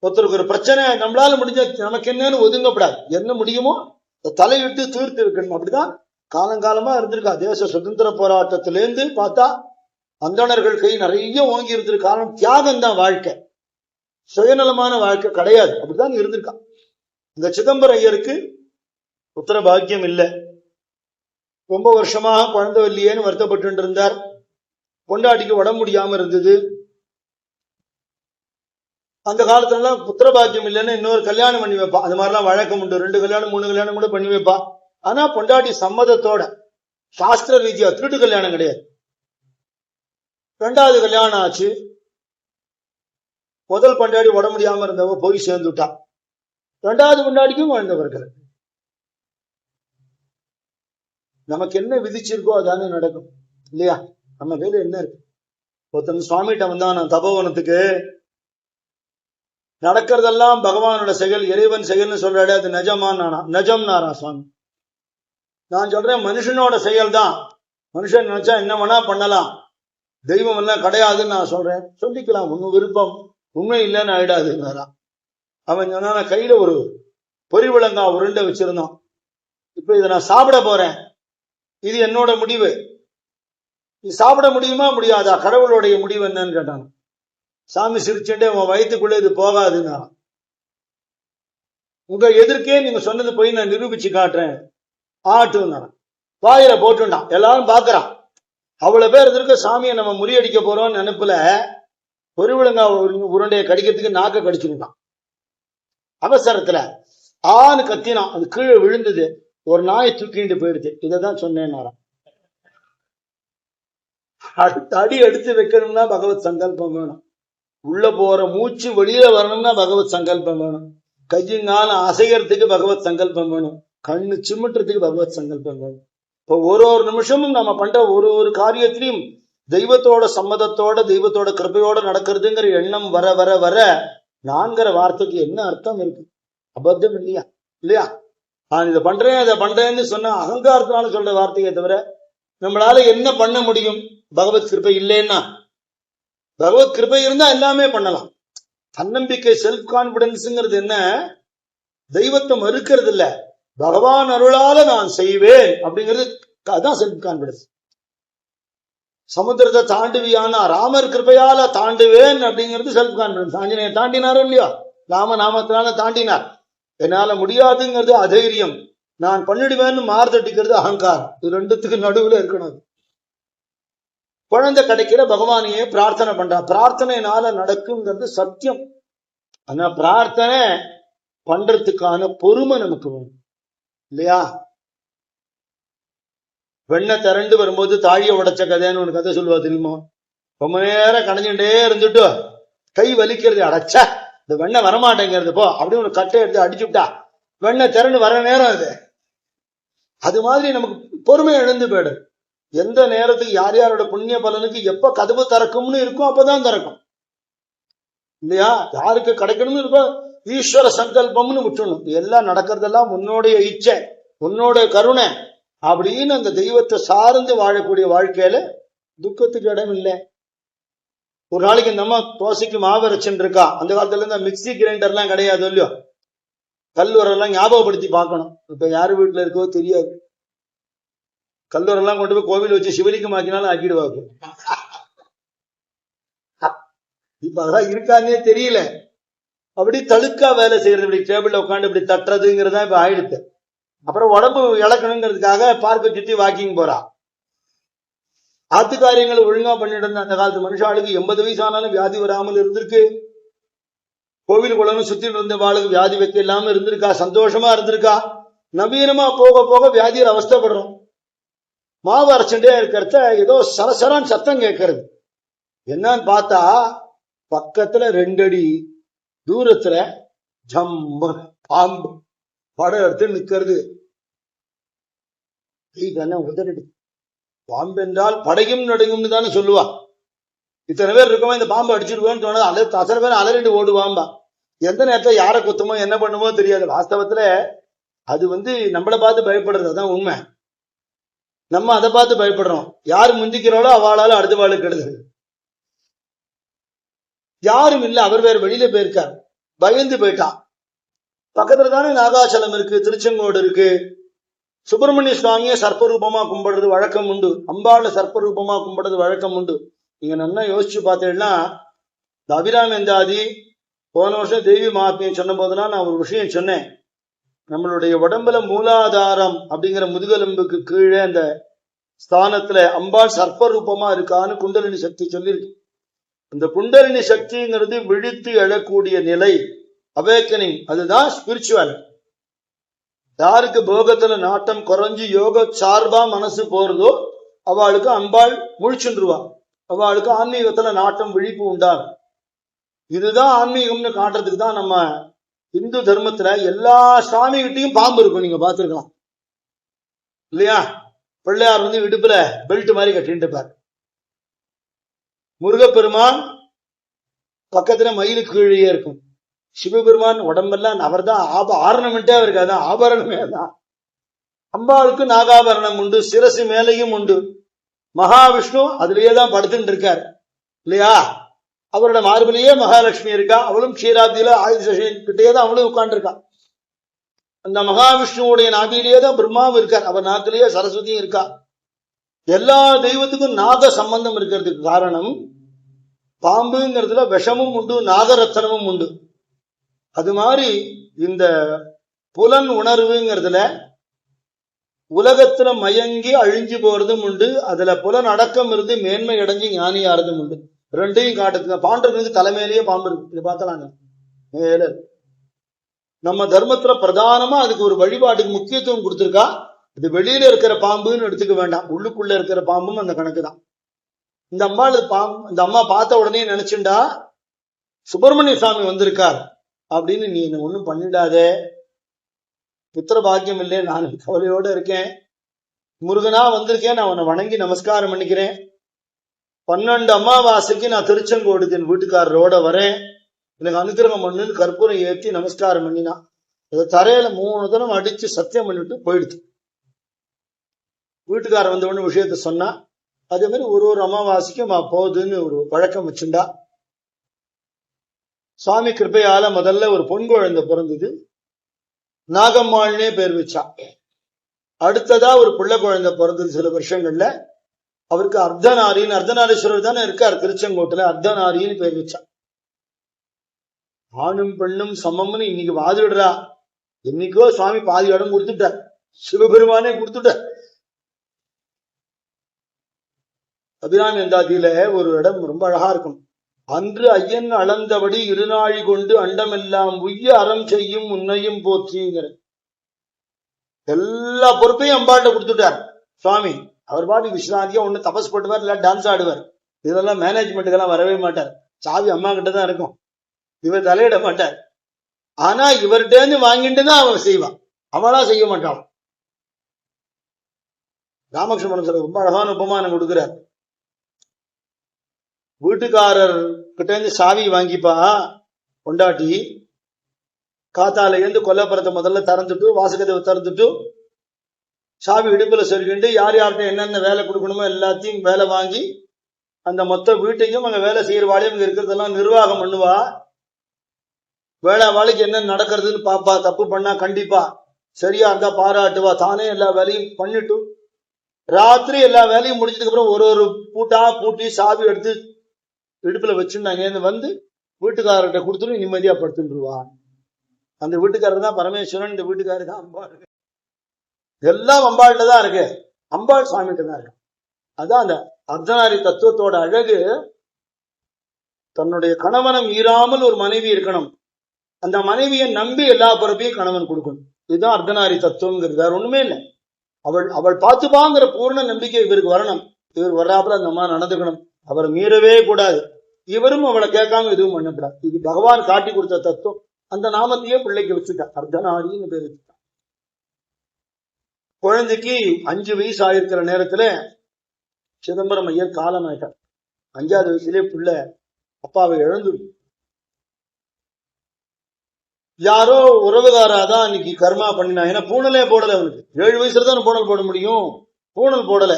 ஒருத்தருக்கு ஒரு பிரச்சனை நம்மளால முடிஞ்ச நமக்கு என்னன்னு ஒதுங்கப்படாது. என்ன முடியுமோ தலையிட்டு தீர்த்து இருக்கணும். அப்படிதான் காலங்காலமா இருந்திருக்கா. தேச சுதந்திர போராட்டத்திலேருந்து பார்த்தா அந்தணர்கள் கை நிறைய ஓங்கி இருந்திருக்கு. காரணம் தியாகம் தான் வாழ்க்கை, சுயநலமான வாழ்க்கை கிடையாது. அப்படிதான் இருந்திருக்கா. இந்த சிதம்பரம் ஐயருக்கு புத்திர பாக்கியம் இல்லை. ரொம்ப வருஷமாக குழந்தை இல்லையேன்னு வருத்தப்பட்டு இருந்தார். பொண்டாட்டிக்கு உடம்பு முடியாம இருந்தது. அந்த காலத்துல எல்லாம் புத்திர பாக்கியம் இல்லைன்னு இன்னொரு கல்யாணம் பண்ணி வைப்பா. அது மாதிரிலாம் வழக்கம் உண்டு. 2 கல்யாணம் 3 கல்யாணம் கூட பண்ணி வைப்பா. ஆனா பொண்டாட்டி சம்மதத்தோட, சாஸ்திர ரீதியா, திருட்டு கல்யாணம் கிடையாது. 2வது கல்யாணம் ஆச்சு. முதல் பொண்டாட்டி உடம்பு முடியாம இருந்தவ போய் சேர்ந்துட்டா. 2வது பொண்டாட்டிக்கும் வாழ்ந்தவர்கள். நமக்கு என்ன விதிச்சிருக்கோ அதானே நடக்கும் இல்லையா. நம்ம வேலை என்ன இருக்கு. ஒருத்தன் சுவாமிகிட்ட வந்தான், நான் தபோவனத்துக்கு நடக்கிறதெல்லாம் பகவானோட செயல், இறைவன் செயல்னு சொல்றாரு, அது நிஜம் நாரா சுவாமி. நான் சொல்றேன் மனுஷனோட செயல் தான். மனுஷன் நினைச்சா என்ன வேணா பண்ணலாம், தெய்வம் எல்லாம் கிடையாதுன்னு நான் சொல்றேன். சொல்லிக்கலாம், உன் விருப்பம், உண்மை இல்லைன்னு ஆயிடாதுன்னாரா. அவன் சொன்னா, கையில ஒரு பொறிவிலங்கா உருண்டை வச்சிருந்தான். இப்ப இதை நான் சாப்பிட போறேன், இது என்னோட முடிவு, இது சாப்பிட முடியுமா முடியாதா, கடவுளுடைய முடிவு என்னன்னு கேட்டாங்க. சாமி சிரிச்சுட்டே, உன் வயிற்றுக்குள்ள இது போகாதுன்னா, உங்க எதிர்க்கே நீங்க சொன்னது போய் நான் நிரூபிச்சு காட்டுறேன் ஆட்டுன்னா வாயில போட்டுட்டான். எல்லாரும் பாக்குறான். அவ்வளவு பேர் இருக்க சாமியை நம்ம முறியடிக்க போறோம்னு நினைப்புல பொறிவிலங்கா உருண்டையை கடிக்கிறதுக்கு நாக்க கடிச்சுட்டான். அவசரத்துல ஆன்னு கத்தினான். அது கீழே விழுந்தது. ஒரு நாய் தூக்கிட்டு போயிடுச்சு. இதைதான் சொன்னேன். அடுத்த அடி எடுத்து வைக்கணும்னா பகவத் சங்கல்பம் வேணும். உள்ள போற மூச்சு வெளியில வரணும்னா பகவத் சங்கல்பம் வேணும். கையுங்காலம் அசைகிறதுக்கு பகவத் சங்கல்பம் வேணும். கண்ணு சிமிட்டுறதுக்கு பகவத் சங்கல்பம் வேணும். இப்போ ஒரு நிமிஷமும் நம்ம பண்ற ஒரு காரியத்திலையும் தெய்வத்தோட சம்மதத்தோட, தெய்வத்தோட கிருபையோட நடக்கிறதுங்கிற எண்ணம் வர வர வர நான்கிற வார்த்தைக்கு என்ன அர்த்தம் இருக்கு? அபத்தம் இல்லையா? இல்லையா? நான் இதை பண்றேன் அதை பண்றேன்னு சொன்ன அகங்காரத்தினால சொல்ற வார்த்தையை தவிர நம்மளால என்ன பண்ண முடியும்? பகவத் கிருபை இல்லைன்னா, பகவத் கிருபை இருந்தா எல்லாமே பண்ணலாம். தன்னம்பிக்கை, செல்ஃப் கான்பிடன்ஸ்ங்கிறது என்ன? தெய்வத்தை மறுக்கிறது இல்ல, பகவான் அருளால நான் செய்வேன் அப்படிங்கிறது. அதான் செல்ஃப் கான்பிடன்ஸ். சமுத்திரத்தை தாண்டுவியான ராமர் கிருபையால தாண்டுவேன் அப்படிங்கிறது செல்ஃப் கான்பிடன்ஸ். ஆஞ்சநேயர் தாண்டினாரோ இல்லையோ, ராம நாமத்தினால தாண்டினார். என்னால முடியாதுங்கிறது அதைரியம், நான் பண்ணிடுவேன்னு மார்தட்டிக்கிறது அகங்காரம். இது ரெண்டுத்துக்கு நடுவுல இருக்கணும். குழந்தை கிடைக்கிற பகவானையே பிரார்த்தனை பண்றா. பிரார்த்தனைனால நடக்குங்கிறது சத்தியம். ஆனா பிரார்த்தனை பண்றதுக்கான பொறுமை நமக்கு வேணும் இல்லையா? வெண்ணை திரண்டு வரும்போது தாழிய உடைச்ச கதைன்னு ஒரு கதை சொல்லுவா தெரியுமா? ரொம்ப நேரம் கடைஞ்சுட்டே இருந்துட்டு கை வலிக்கிறது, அடைச்சா இந்த வெண்ணெய் வரமாட்டேங்கிறது போ அப்படின்னு ஒரு கட்டை எடுத்து அடிச்சுட்டா வெண்ணெய் திரண்டு வர நேரம் அது. அது மாதிரி நமக்கு பொறுமை எழுந்து போயிடும். எந்த நேரத்துக்கு யார் யாரோட புண்ணிய பலனுக்கு எப்ப கதவு திறக்கும்னு இருக்கும் அப்பதான் திறக்கும் இல்லையா? யாருக்கு கிடைக்கணும்னு இருக்கோ ஈஸ்வர சங்கல்பம்னு விட்டுணும். எல்லாம் நடக்கிறதெல்லாம் உன்னோடைய இச்சை, உன்னோட கருணை அப்படின்னு அந்த தெய்வத்தை சார்ந்து வாழக்கூடிய வாழ்க்கையில துக்கத்துக்கு இடம் இல்லை. ஒரு நாளைக்கு இந்த அம்மா தோசைக்கு மாவு அரைச்சுட்டு இருக்கா. அந்த காலத்துல இருந்து மிக்சி கிரைண்டர் எல்லாம் கிடையாது இல்லையோ, கல்லுரெல்லாம் ஞாபகப்படுத்தி பார்க்கணும். இப்ப யாரு வீட்டுல இருக்கோ தெரியாது. கல்லுரெல்லாம் கொண்டு போய் கோவில் வச்சு சிவலிங்கம் ஆக்கினாலும் ஆக்கிடுவாங்க. இப்ப அதெல்லாம் இருக்கானே தெரியல. அப்படி தழுக்கா வேலை செய்யறது, இப்படி டேபிள்ல உட்காந்து இப்படி தட்டுறதுங்கிறதா இப்ப ஆயிடுத்து. அப்புறம் உடம்பு இழக்கணுங்கிறதுக்காக பார்க்க சுத்தி வாக்கிங் போறா. ஆத்து காரியங்களை ஒழுங்கா பண்ணிட்டு இருந்த அந்த காலத்து மனுஷாளுக்கு 80 வயசு ஆனாலும் வியாதி வராமல் இருந்திருக்கு. கோவில் குளம் சுத்திட்டு இருந்த வாளுக்கு வியாதி வைக்க இல்லாம இருந்திருக்கா, சந்தோஷமா இருந்திருக்கா. நவீனமா போக போக வியாதியில் அவஸ்தப்படுறோம். மாவு அரைச்சுட்டே இருக்கிறத ஏதோ சரசரான் சத்தம் கேட்கறது. என்னன்னு பார்த்தா பக்கத்துல 2 அடி தூரத்துல ஜம்ம பாம்பு படம் எடுத்து நிக்கிறது. உதறிடு. பாம்பு என்றால் படையும் நடுங்கும்னு தானே சொல்லுவா. இத்தனை பேர் இருக்கோம், இந்த பாம்பு அடிச்சிருவோன்னு தோணுது. அத்தனை பேர் அலறிட்டு ஓடுவாம்பா. எந்த நேரத்துல யாரை குத்தமோ என்ன பண்ணுமோ தெரியாது. வாஸ்தவத்துல அது நம்மளை பார்த்து பயப்படுறது, அதான் உண்மை. நம்ம அதை பார்த்து பயப்படுறோம். யாரு முந்திக்கிறாளோ அவளால அடுத்த வாளுக்கு கெடுது. யாரும் இல்ல, அவர் வேற வெளியில போயிருக்கார், பயந்து போயிட்டான். பக்கத்துல தானே நாகாச்சலம் இருக்கு, திருச்செங்கோடு இருக்கு. சுப்பிரமணிய சுவாமியை சர்ப்பரூபமா கும்பிடுறது வழக்கம் உண்டு, அம்பாள சர்ப்பரூபமா கும்பிடுறது வழக்கம் உண்டு. நீங்க நல்லா யோசிச்சு பார்த்தீங்கன்னா, இந்த அபிராமந்தாதி போன வருஷம் தேவி மகாத்மியம் சொன்ன போதுனா நான் ஒரு விஷயம் சொன்னேன். நம்மளுடைய உடம்புல மூலாதாரம் அப்படிங்கிற முதுகெலும்புக்கு கீழே அந்த ஸ்தானத்துல அம்பாள் சர்ப்பரூபமா இருக்கான்னு குண்டலினி சக்தி சொல்லியிருக்கு. இந்த குண்டலினி சக்திங்கிறது விழித்து எழக்கூடிய நிலை, அவேக்கனிங், அதுதான் ஸ்பிரிச்சுவல். யாருக்கு போகத்துல நாட்டம் குறைஞ்சு யோக சார்பா மனசு போறதோ அவளுக்கு அம்பாள் முழிச்சுருவா. அவளுக்கு ஆன்மீகத்துல நாட்டம் விழிப்பு உண்டாகும். இதுதான் ஆன்மீகம்னு காட்டுறதுக்கு தான் நம்ம இந்து தர்மத்துல எல்லா சாமிகிட்டையும் பாம்பு இருக்கும். நீங்க பாத்துருக்கலாம் இல்லையா? பிள்ளையார் இடுப்புல பெல்ட் மாதிரி கட்டிட்டு இருப்பார். முருகப்பெருமான் பக்கத்துல மயிலுக்கு கீழே இருக்கும். சிவபெருமான் உடம்பெல்லாம் அவர் தான் ஆர்னமெண்டே அவருக்கு, அதான் ஆபரணமே தான். அம்பாளுக்கு நாகாபரணம் உண்டு, சிரசு மேலையும் உண்டு. மகாவிஷ்ணு அதுலயே தான் படுத்துட்டு இருக்கார் இல்லையா? அவரோட மார்பிலேயே மகாலட்சுமி இருக்கா. அவளும் க்ஷீராப்தியில ஆயுதசேஷன் கிட்டே தான் அவளும் உட்கார்ந்துருக்கா. அந்த மகாவிஷ்ணுவோடைய நாபிலேயே தான் பிரம்மாவும் இருக்கார், அவர் நாக்கிலேயே சரஸ்வதியும் இருக்கா. எல்லா தெய்வத்துக்கும் நாக சம்பந்தம் இருக்கிறதுக்கு காரணம், பாம்புங்கிறதுல விஷமும் உண்டு, நாகரத்தனமும் உண்டு. அது மாதிரி இந்த புலன் உணர்வுங்கிறதுல உலகத்துல மயங்கி அழிஞ்சு போறதும் உண்டு, அதுல புலன் அடக்கம் இருந்து மேன்மை அடைஞ்சு ஞானியாறதும் உண்டு. ரெண்டையும் காட்டுங்க. பாண்டவனுக்கு தலைமையிலேயே பாம்பு இருக்கு, இது பார்க்கலாங்க. மேல நம்ம தர்மத்துல பிரதானமா அதுக்கு ஒரு வழிபாட்டுக்கு முக்கியத்துவம் கொடுத்திருக்கா. இது வெளியில இருக்கிற பாம்புன்னு எடுத்துக்க வேண்டாம், உள்ளுக்குள்ள இருக்கிற பாம்பும் அந்த கணக்கு தான். இந்த அம்மா பார்த்த உடனே நினைச்சுண்டா சுப்பிரமணிய சுவாமி வந்திருக்கார் அப்படின்னு, நீ என்ன ஒண்ணும் பண்ணிடாதே, புத்திர பாக்கியம் இல்லையே, நான் கவலையோட இருக்கேன், முருகனா வந்திருக்கேன், நான் உன்னை வணங்கி நமஸ்காரம் பண்ணிக்கிறேன். 12 அமாவாசைக்கு நான் திருச்செங்கோடு என் வீட்டுக்காரரோட வரேன், எனக்கு அனுகிரகம் பண்ணு கற்பூரம் ஏற்றி நமஸ்காரம் பண்ணினா. இதை தரையில 3 தரம் அடிச்சு சத்தியம் பண்ணிட்டு போயிடுச்சு. வீட்டுக்காரர் வந்த ஒண்ணு விஷயத்த சொன்னா, அதே மாதிரி ஒரு அமாவாசைக்கும் போகுதுன்னு ஒரு வழக்கம் வச்சுண்டா. சுவாமி கிருப்பையால முதல்ல ஒரு பொன் குழந்தை பிறந்தது, நாகம்மாள்னே பேர் வச்சா. அடுத்ததா ஒரு பிள்ளை குழந்தை பிறந்தது சில வருஷங்கள்ல, அவருக்கு அர்த்தநாரின்னு, அர்த்தநாரீஸ்வரர் தானே இருக்கார் திருச்செங்கோட்டுல, அர்த்தநாரின்னு பேர் வச்சா. ஆணும் பெண்ணும் சமம்னு இன்னைக்கு வாதிடுறா. என்னைக்கோ சுவாமி பாதி இடம் கொடுத்துட்டார், சிவபெருமானே கொடுத்துட்டார். அபிராமி அந்தாதியில ஒரு இடம் ரொம்ப அழகா இருக்கும். அன்று ஐயன் அளந்தபடி இருநாழி கொண்டு அண்டமெல்லாம் உய்ய அறம் செய்யும் உன்னையும் போற்றிங்கிற எல்லா பொறுப்பையும் அம்பாட்ட கொடுத்துட்டார் சுவாமி. அவர் பாட்டு விஸ்ராந்தியா ஒண்ணு தபஸ் பண்ணுவார், இல்ல டான்ஸ் ஆடுவார். இதெல்லாம் மேனேஜ்மெண்ட்டுக்கெல்லாம் வரவே மாட்டார். சாவி அம்மா கிட்ட தான் இருக்கும், இவர் தலையிட மாட்டார். ஆனா இவர்கிட்ட வாங்கிட்டு தான் அவன் செய்வான், அவளா செய்ய மாட்டான். ராமகிருஷ்ணன் சொல்ல ரொம்ப அழகான உபமானம் கொடுக்கிறார். வீட்டுக்காரர் கிட்ட இருந்து சாவி வாங்கிப்பா கொண்டாட்டி, காத்தால இருந்து கொல்லப்புறத்தை முதல்ல திறந்துட்டு, வாசகத்தை திறந்துட்டு, சாவி இடுப்புல சொல்லிட்டு, யார் யார்கிட்ட என்னென்ன வேலை கொடுக்கணுமோ எல்லாத்தையும் வேலை வாங்கி, அந்த மொத்த வீட்டையும் அங்க வேலை செய்யற வாழையும் இங்க இருக்கிறதெல்லாம் நிர்வாகம் பண்ணுவா. வேலை வாழைக்கு என்ன நடக்கிறதுன்னு பாப்பா. தப்பு பண்ணா கண்டிப்பா, சரியா இருந்தா பாராட்டுவா. தானே எல்லா வேலையும் பண்ணிட்டு ராத்திரி எல்லா வேலையும் முடிச்சதுக்கு அப்புறம் ஒரு பூட்டா பூட்டி சாவி எடுத்து இடுப்புல வச்சுட்டு அங்கேருந்து வந்து வீட்டுக்காரர்கிட்ட கொடுத்துட்டு நிம்மதியா படுத்துருவான். அந்த வீட்டுக்காரர் தான் பரமேஸ்வரன், இந்த வீட்டுக்காரர் தான் அம்பாள். எல்லாம் அம்பாள்கிட்ட தான் இருக்கு, அம்பாள் சுவாமிகிட்ட தான் இருக்கு. அதான் அந்த அர்த்தநாரி தத்துவத்தோட அழகு. தன்னுடைய கணவனை மீறாமல் ஒரு மனைவி இருக்கணும், அந்த மனைவியை நம்பி எல்லா பொறுப்பையும் கணவன் கொடுக்கணும். இதுதான் அர்த்தநாரி தத்துவங்கிறது, வேற ஒண்ணுமே இல்லை. அவள் பார்த்துப்பாங்கிற பூர்ண நம்பிக்கை இவருக்கு வரணும். இவர் வர்றாப்புல அந்த மாதிரி நடந்துக்கணும், அவரை மீறவே கூடாது. இவரும் அவளை கேட்காம எதுவும் பண்ணக்கூடாது. இது பகவான் காட்டி கொடுத்த தத்துவம். அந்த நாமத்தையே பிள்ளைக்கு வச்சுட்டான், அர்த்தநாரின்னு பேர் வச்சுட்டான். குழந்தைக்கு 5 வயசு ஆயிருக்கிற நேரத்துல சிதம்பரம் ஐயர் காலம் ஆயிட்டார். 5வது வயசுலேயே பிள்ளை அப்பாவை இழந்து, யாரோ உறவுகாராதான் அன்னைக்கு கர்மா பண்ணினா. ஏன்னா பூணலே போடல, அவனுக்கு 7 வயசுல தான் பூணல் போட முடியும், பூணல் போடல.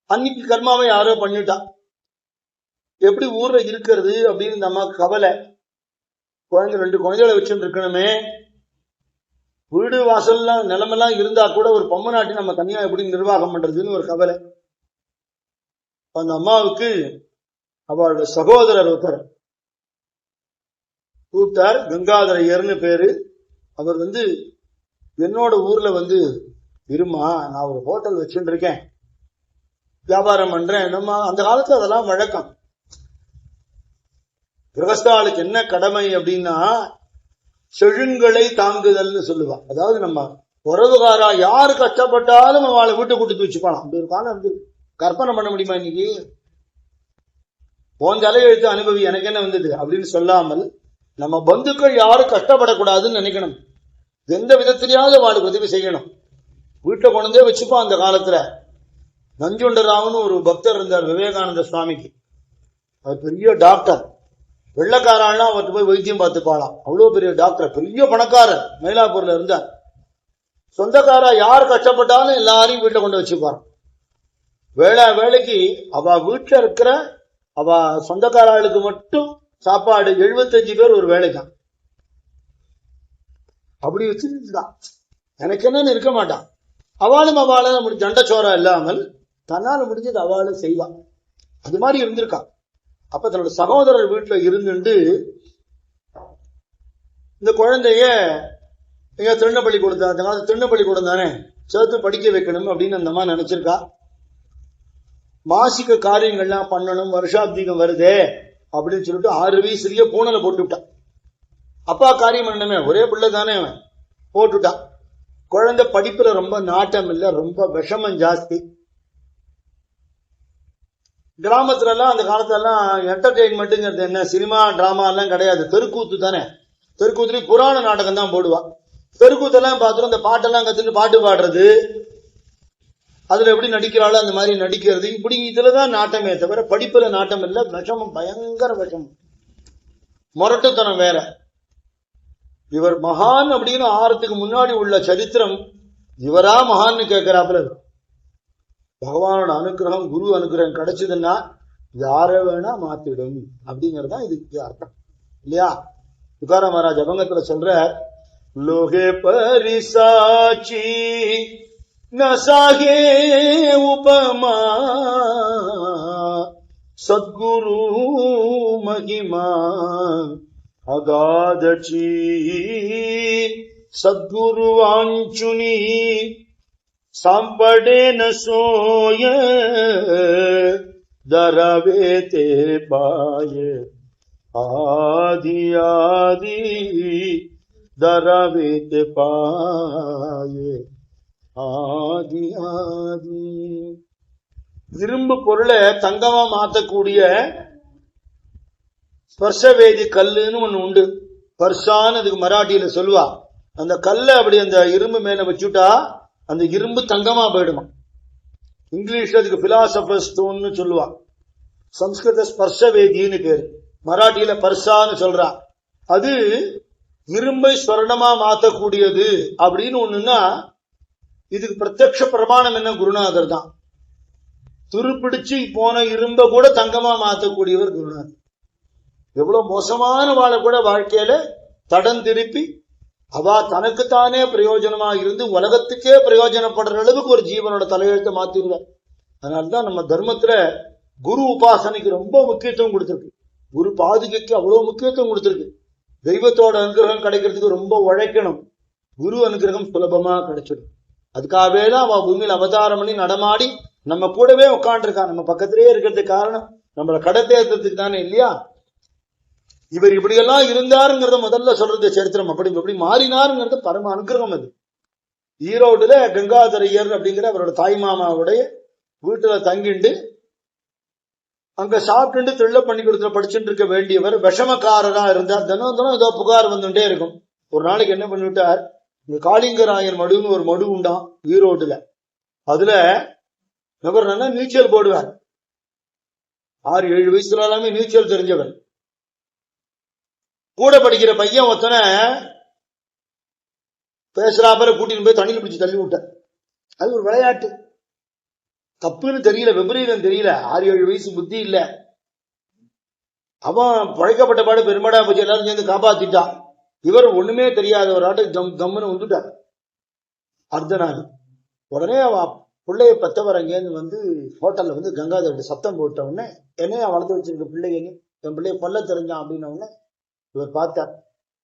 அன்னைக்கு கர்மாவை யாரோ பண்ணிட்டான். எப்படி ஊர்ல இருக்கிறது அப்படின்னு இந்த அம்மாவுக்கு கவலை. குழந்தை 2 குழந்தைகளை வச்சுட்டு இருக்கணுமே, வீடு வாசல்லாம் நிலமெல்லாம் இருந்தா கூட ஒரு பொம்மை நாட்டி நம்ம தனியா எப்படி நிர்வாகம் பண்றதுன்னு ஒரு கவலை. அந்த அம்மாவுக்கு அவளோட சகோதரர் ஒருத்தர் கூப்பிட்டார், கங்காதரையர்னு பேரு. அவர் என்னோட ஊர்ல இருமா, நான் ஒரு ஹோட்டல் வச்சுட்டு இருக்கேன், வியாபாரம் பண்றேன். என்னமா அந்த காலத்துல அதெல்லாம் வழக்கம். கிரகஸ்தாளுக்கு என்ன கடமை அப்படின்னா செழுங்களை தாங்குதல்னு சொல்லுவா. அதாவது நம்ம உறவுகாரா யாரு கஷ்டப்பட்டாலும் அவளை வீட்டை கூட்டு வச்சுக்கலாம். அப்படி ஒரு காலம் கற்பனை பண்ண முடியுமா? இன்னைக்கு உன் தலையெழுத்து அனுபவி, எனக்கு என்ன வந்தது அப்படின்னு சொல்லாமல் நம்ம பந்துக்கள் யாரும் கஷ்டப்படக்கூடாதுன்னு நினைக்கணும். எந்த விதத்திலேயாவது அவளுக்கு உதவி செய்யணும். வீட்டை கொண்டே வச்சுப்போம். அந்த காலத்துல நஞ்சுண்டராமன்னு ஒரு பக்தர் இருந்தார், விவேகானந்த சுவாமிக்கு. அவர் பெரிய டாக்டர். வெள்ளக்காரெல்லாம் அவர்கிட்ட போய் வைத்தியம் பார்த்துப்பாளாம். அவ்வளவு பெரிய டாக்டர், பெரிய பணக்காரர், மயிலாப்பூர்ல இருந்தார். சொந்தக்காரா யார் கஷ்டப்பட்டாலும் எல்லாரையும் வீட்டை கொண்டு வச்சுப்பார். வேலைக்கு அவ வீட்டுல இருக்கிற அவ சொந்தக்காரர்களுக்கு மட்டும் சாப்பாடு 75 பேர் ஒரு வேலைக்கான். அப்படி வச்சுதான் எனக்கு என்னன்னு இருக்க மாட்டான். அவளும் ஜண்டச்சோரா இல்லாமல் தன்னால முடிஞ்சது அவளும் செய்வான். அது மாதிரி இருந்திருக்கான். அப்ப தன்னோட சகோதரர் வீட்டுல இருந்துட்டு இந்த குழந்தைய எங்க திருநப்பள்ளிக்கூடம், அந்த காலத்து திருநப்பள்ளிக்கூடம் தானே, சேர்த்து படிக்க வைக்கணும் அப்படின்னு அந்த மாதிரி நினைச்சிருக்கா. மாசிக்க காரியங்கள்லாம் பண்ணணும், வருஷாப்தீகம் வருதே அப்படின்னு சொல்லிட்டு 6 வயசுலயே பூனலை போட்டுவிட்டான். அப்பா காரியம் பண்ணணுமே, ஒரே பிள்ளை தானே, அவன் போட்டுட்டான். குழந்தை படிப்புல ரொம்ப நாட்டம் இல்லை, ரொம்ப விஷமம் ஜாஸ்தி. கிராமத்துல எல்லாம் அந்த காலத்துல எல்லாம் என்டர்டெயின்மெண்ட்டுங்கிறது என்ன, சினிமா டிராமா எல்லாம் கிடையாது, தெருக்கூத்து தானே. தெருக்கூத்துலயும் புராண நாடகம் தான் போடுவா. தெருக்கூத்தெல்லாம் பார்த்துட்டு அந்த பாட்டெல்லாம் கத்துட்டு பாட்டு பாடுறது, அதுல எப்படி நடிக்கிறாளோ அந்த மாதிரி நடிக்கிறது, இப்படி இதுலதான் நாட்டமே தவிர படிப்புல நாட்டம் இல்லை. விஷமம், பயங்கர விஷமம், முரட்டுத்தனம் வேற. இவர் மகான் அப்படின்னு ஆறதுக்கு முன்னாடி உள்ள சரித்திரம் இவரா மகான்னு கேட்கிறாப்புல. பகவானோட அனுகிரகம், குரு அனுகிரகம் கிடைச்சதுன்னா யார வேணா மாத்திடும் அப்படிங்கறதுதான் இதுக்கு அர்த்தம் இல்லையா? துக்காராம் மகாராஜ் அபங்கத்துல சொல்ற, லோகே பரிசாச்சி நசாகே உபமா சத்குரு மகிமா அகாதச்சி சத்குரு வாஞ்சுனி சாம்படே நசோய தரவே தே பாய ஆதி ஆதி தரவே தே பாய ஆதி ஆதி. இரும்பு பொருளை தங்கமா மாத்தக்கூடிய ஸ்பர்ஷவேதி கல்லுன்னு ஒண்ணு உண்டு. பர்சான்னு அதுக்கு மராட்டியில சொல்லுவா. அந்த கல்லை அப்படி அந்த இரும்பு மேல வச்சுட்டா அந்த இரும்பு தங்கமா போயிடுமா. இங்கிலீஷ்ல அதுக்கு பிலாசபர் ஸ்டோன்னு சொல்லுவா. சம்ஸ்கிருத ஸ்பர்ஷவேதின்னு பேரு, மராட்டியில பர்சான்னு சொல்றா. அது இரும்பை ஸ்வர்ணமா மாத்தக்கூடியது அப்படின்னு ஒண்ணுன்னா இதுக்கு பிரத்யக்ஷ பிரமாணம் என்ன, குருநாதர் தான். துருப்பிடிச்சு போன இரும்ப கூட தங்கமா மாத்தக்கூடியவர் குருநாதர். எவ்வளவு மோசமான வாழ கூட வாழ்க்கையில தடம் திருப்பி அவ தனக்குத்தானே பிரயோஜனமா இருந்து உலகத்துக்கே பிரயோஜனப்படுற அளவுக்கு ஒரு ஜீவனோட தலையெழுத்தை மாத்திருவார். அதனால்தான் நம்ம தர்மத்துல குரு உபாசனைக்கு ரொம்ப முக்கியத்துவம் கொடுத்திருக்கு. குரு பாதுகைக்கு அவ்வளவு முக்கியத்துவம் கொடுத்திருக்கு. தெய்வத்தோட அனுகிரகம் கிடைக்கிறதுக்கு ரொம்ப உழைக்கணும். குரு அனுகிரகம் சுலபமா கிடைச்சிடும். அதுக்காகவே தான் அவ பூமியில் அவதாரம் பண்ணி நடமாடி நம்ம கூடவே உட்காந்துருக்கான். நம்ம பக்கத்திலேயே இருக்கிறதுக்கு காரணம் நம்மளை கடத்தேற்றத்துக்கு தானே இல்லையா? இவர் இப்படியெல்லாம் இருந்தாருங்கிறத முதல்ல சொல்றது சரித்திரம். அப்படி எப்படி மாறினாருங்கிறது பரம அனுகிரகம். அது ஈரோடுல கங்காதரையர் அப்படிங்கிற அவரோட தாய் மாமாவுடைய வீட்டுல தங்கிண்டு அங்க சாப்பிட்டு திருள்ள பண்ணி கொடுத்துல படிச்சுட்டு இருக்க வேண்டியவர் விஷமக்காரரா இருந்தார். தினம் தினம் ஏதோ புகார் வந்துட்டே இருக்கும். ஒரு நாளைக்கு என்ன பண்ணிவிட்டார், இந்த காளிங்கராயர் மடுன்னு ஒரு மடு உண்டாம் ஈரோடுல. அதுல இவர் நல்லா நீச்சல் போடுவார். 6-7 வயசுல எல்லாமே நீச்சல் தெரிஞ்சவர். கூட படிக்கிற பையன் ஒருத்தனை பேசுறாப்பற கூட்டின்னு போய் தண்ணியில் பிடிச்சி தள்ளி விட்டார். அது ஒரு விளையாட்டு. தப்புன்னு தெரியல, விபரீதம் தெரியல, 6-7 வயசு புத்தி இல்ல. அவன் பழைக்கப்பட்ட பாடு பெருமாடா போச்சு, எல்லாரும் சேர்ந்து காப்பாத்திட்டான். இவர் ஒண்ணுமே தெரியாத ஒரு ஆட்டு கம்முன்னு வந்துட்டார் அர்த்தநாள். உடனே அவ பிள்ளைய பெத்தவர் அங்கேருந்து வந்து ஹோட்டல்ல வந்து கங்காதர சத்தம் போட்ட உடனே என்னைய வளர்த்து வச்சிருக்க பிள்ளைங்க என் பிள்ளைய கொல்ல தெரிஞ்சான் அப்படின்னு உடனே இவர் பார்த்தார்.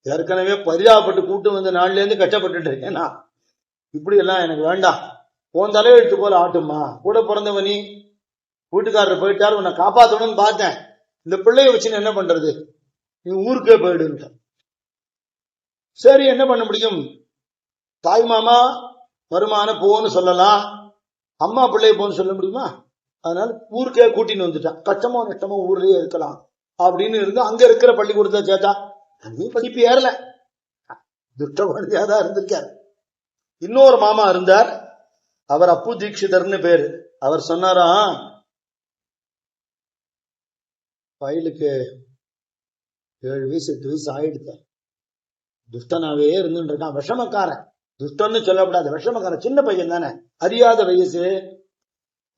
ஏற்கனவே பரிதாபப்பட்டு கூட்டு வந்த நாள்ல இருந்து கஷ்டப்பட்டு இருக்கேன்னா இப்படி எல்லாம் எனக்கு வேண்டாம், உன் தலையெழுத்து போல ஆட்டுமா, கூட பிறந்தவனி வீட்டுக்காரர் போயிட்டாரு, உன்னை காப்பாற்றணும்னு பார்த்தேன், இந்த பிள்ளைய வச்சுன்னு என்ன பண்றது, நீ ஊருக்கே போயிடுன்ட்ட. சரி என்ன பண்ண முடியும், தாய் மாமா வருமான போன்னு சொல்லலாம், அம்மா பிள்ளைய போன்னு சொல்ல முடியுமா? அதனால ஊருக்கே கூட்டின்னு வந்துட்டான். கஷ்டமோ நஷ்டமோ ஊர்லயே இருக்கலாம் அப்படின்னு இருந்து அங்க இருக்கிற பள்ளிக்கூடத்தை சேர்த்தா. நீ படிப்பு ஏறல, துஷ்ட குழந்தையாதான் இருந்திருக்காரு. இன்னொரு மாமா இருந்தார், அவர் அப்பு தீட்சிதர்னு பேரு. அவர் சொன்னாரா, பையலுக்கு 7 வயசு 8 வயசு ஆயிடுத்த, துஷ்டனாவே இருந்துட்டு இருக்கான், விஷமக்காரன். துஷ்டன்னு சொல்லப்படாது, விஷமக்காரன். சின்ன பையன் தானே, அறியாத வயசு,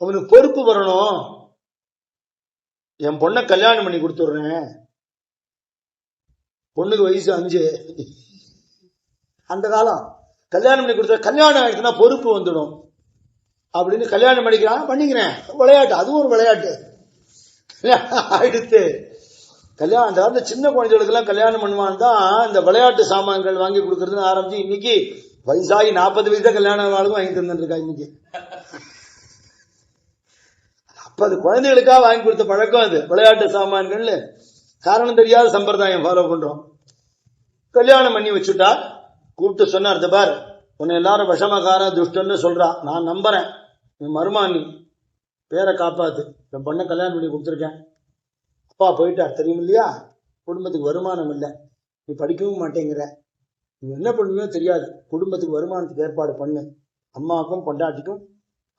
அவனுக்கு பொறுப்பு வரணும். என் பொண்ணை கல்யாணம் பண்ணி கொடுத்துடுறேன், பொண்ணுக்கு வயசு 5. அந்த காலம் கல்யாணம் பண்ணி கொடுத்த, கல்யாணம் ஆயிடுச்சுன்னா பொறுப்பு வந்துடும் அப்படின்னு கல்யாணம் பண்ணிக்கிறேன். விளையாட்டு, அதுவும் ஒரு விளையாட்டு. ஆயிடுத்து கல்யாணம். அந்த காலத்துல சின்ன குழந்தைகளுக்கு எல்லாம் கல்யாணம் பண்ணுவான் தான் இந்த விளையாட்டு சாமான்கள் வாங்கி கொடுக்கறதுன்னு ஆரம்பிச்சு இன்னைக்கு வயசாகி 40 வயசா கல்யாணம் வாழ்வும் வாங்கி தந்துருக்கா இன்னைக்கு. அப்ப அது குழந்தைகளுக்காக வாங்கி கொடுத்த பழக்கம், அது விளையாட்டு சாமான்கள். காரணம் தெரியாத சம்பிரதாயம் ஃபாலோ பண்றோம். கல்யாணம் பண்ணி வச்சுட்டா, கூப்பிட்டு சொன்னார், பார் உன்னை எல்லாரும் விஷமக்கார துஷ்டன்னு சொல்றா, நான் நம்புறேன், என் மருமானி பேரை காப்பாத்து, என் பொண்ணை கல்யாணம் பண்ணி கொடுத்துருக்கேன். அப்பா போயிட்டார் தெரியும் இல்லையா, குடும்பத்துக்கு வருமானம் இல்லை, நீ படிக்கவும் மாட்டேங்கிற, நீ என்ன பண்ணுவியோ தெரியாது, குடும்பத்துக்கு வருமானத்துக்கு ஏற்பாடு பண்ணு, அம்மாவுக்கும் பொண்டாட்டிக்கும்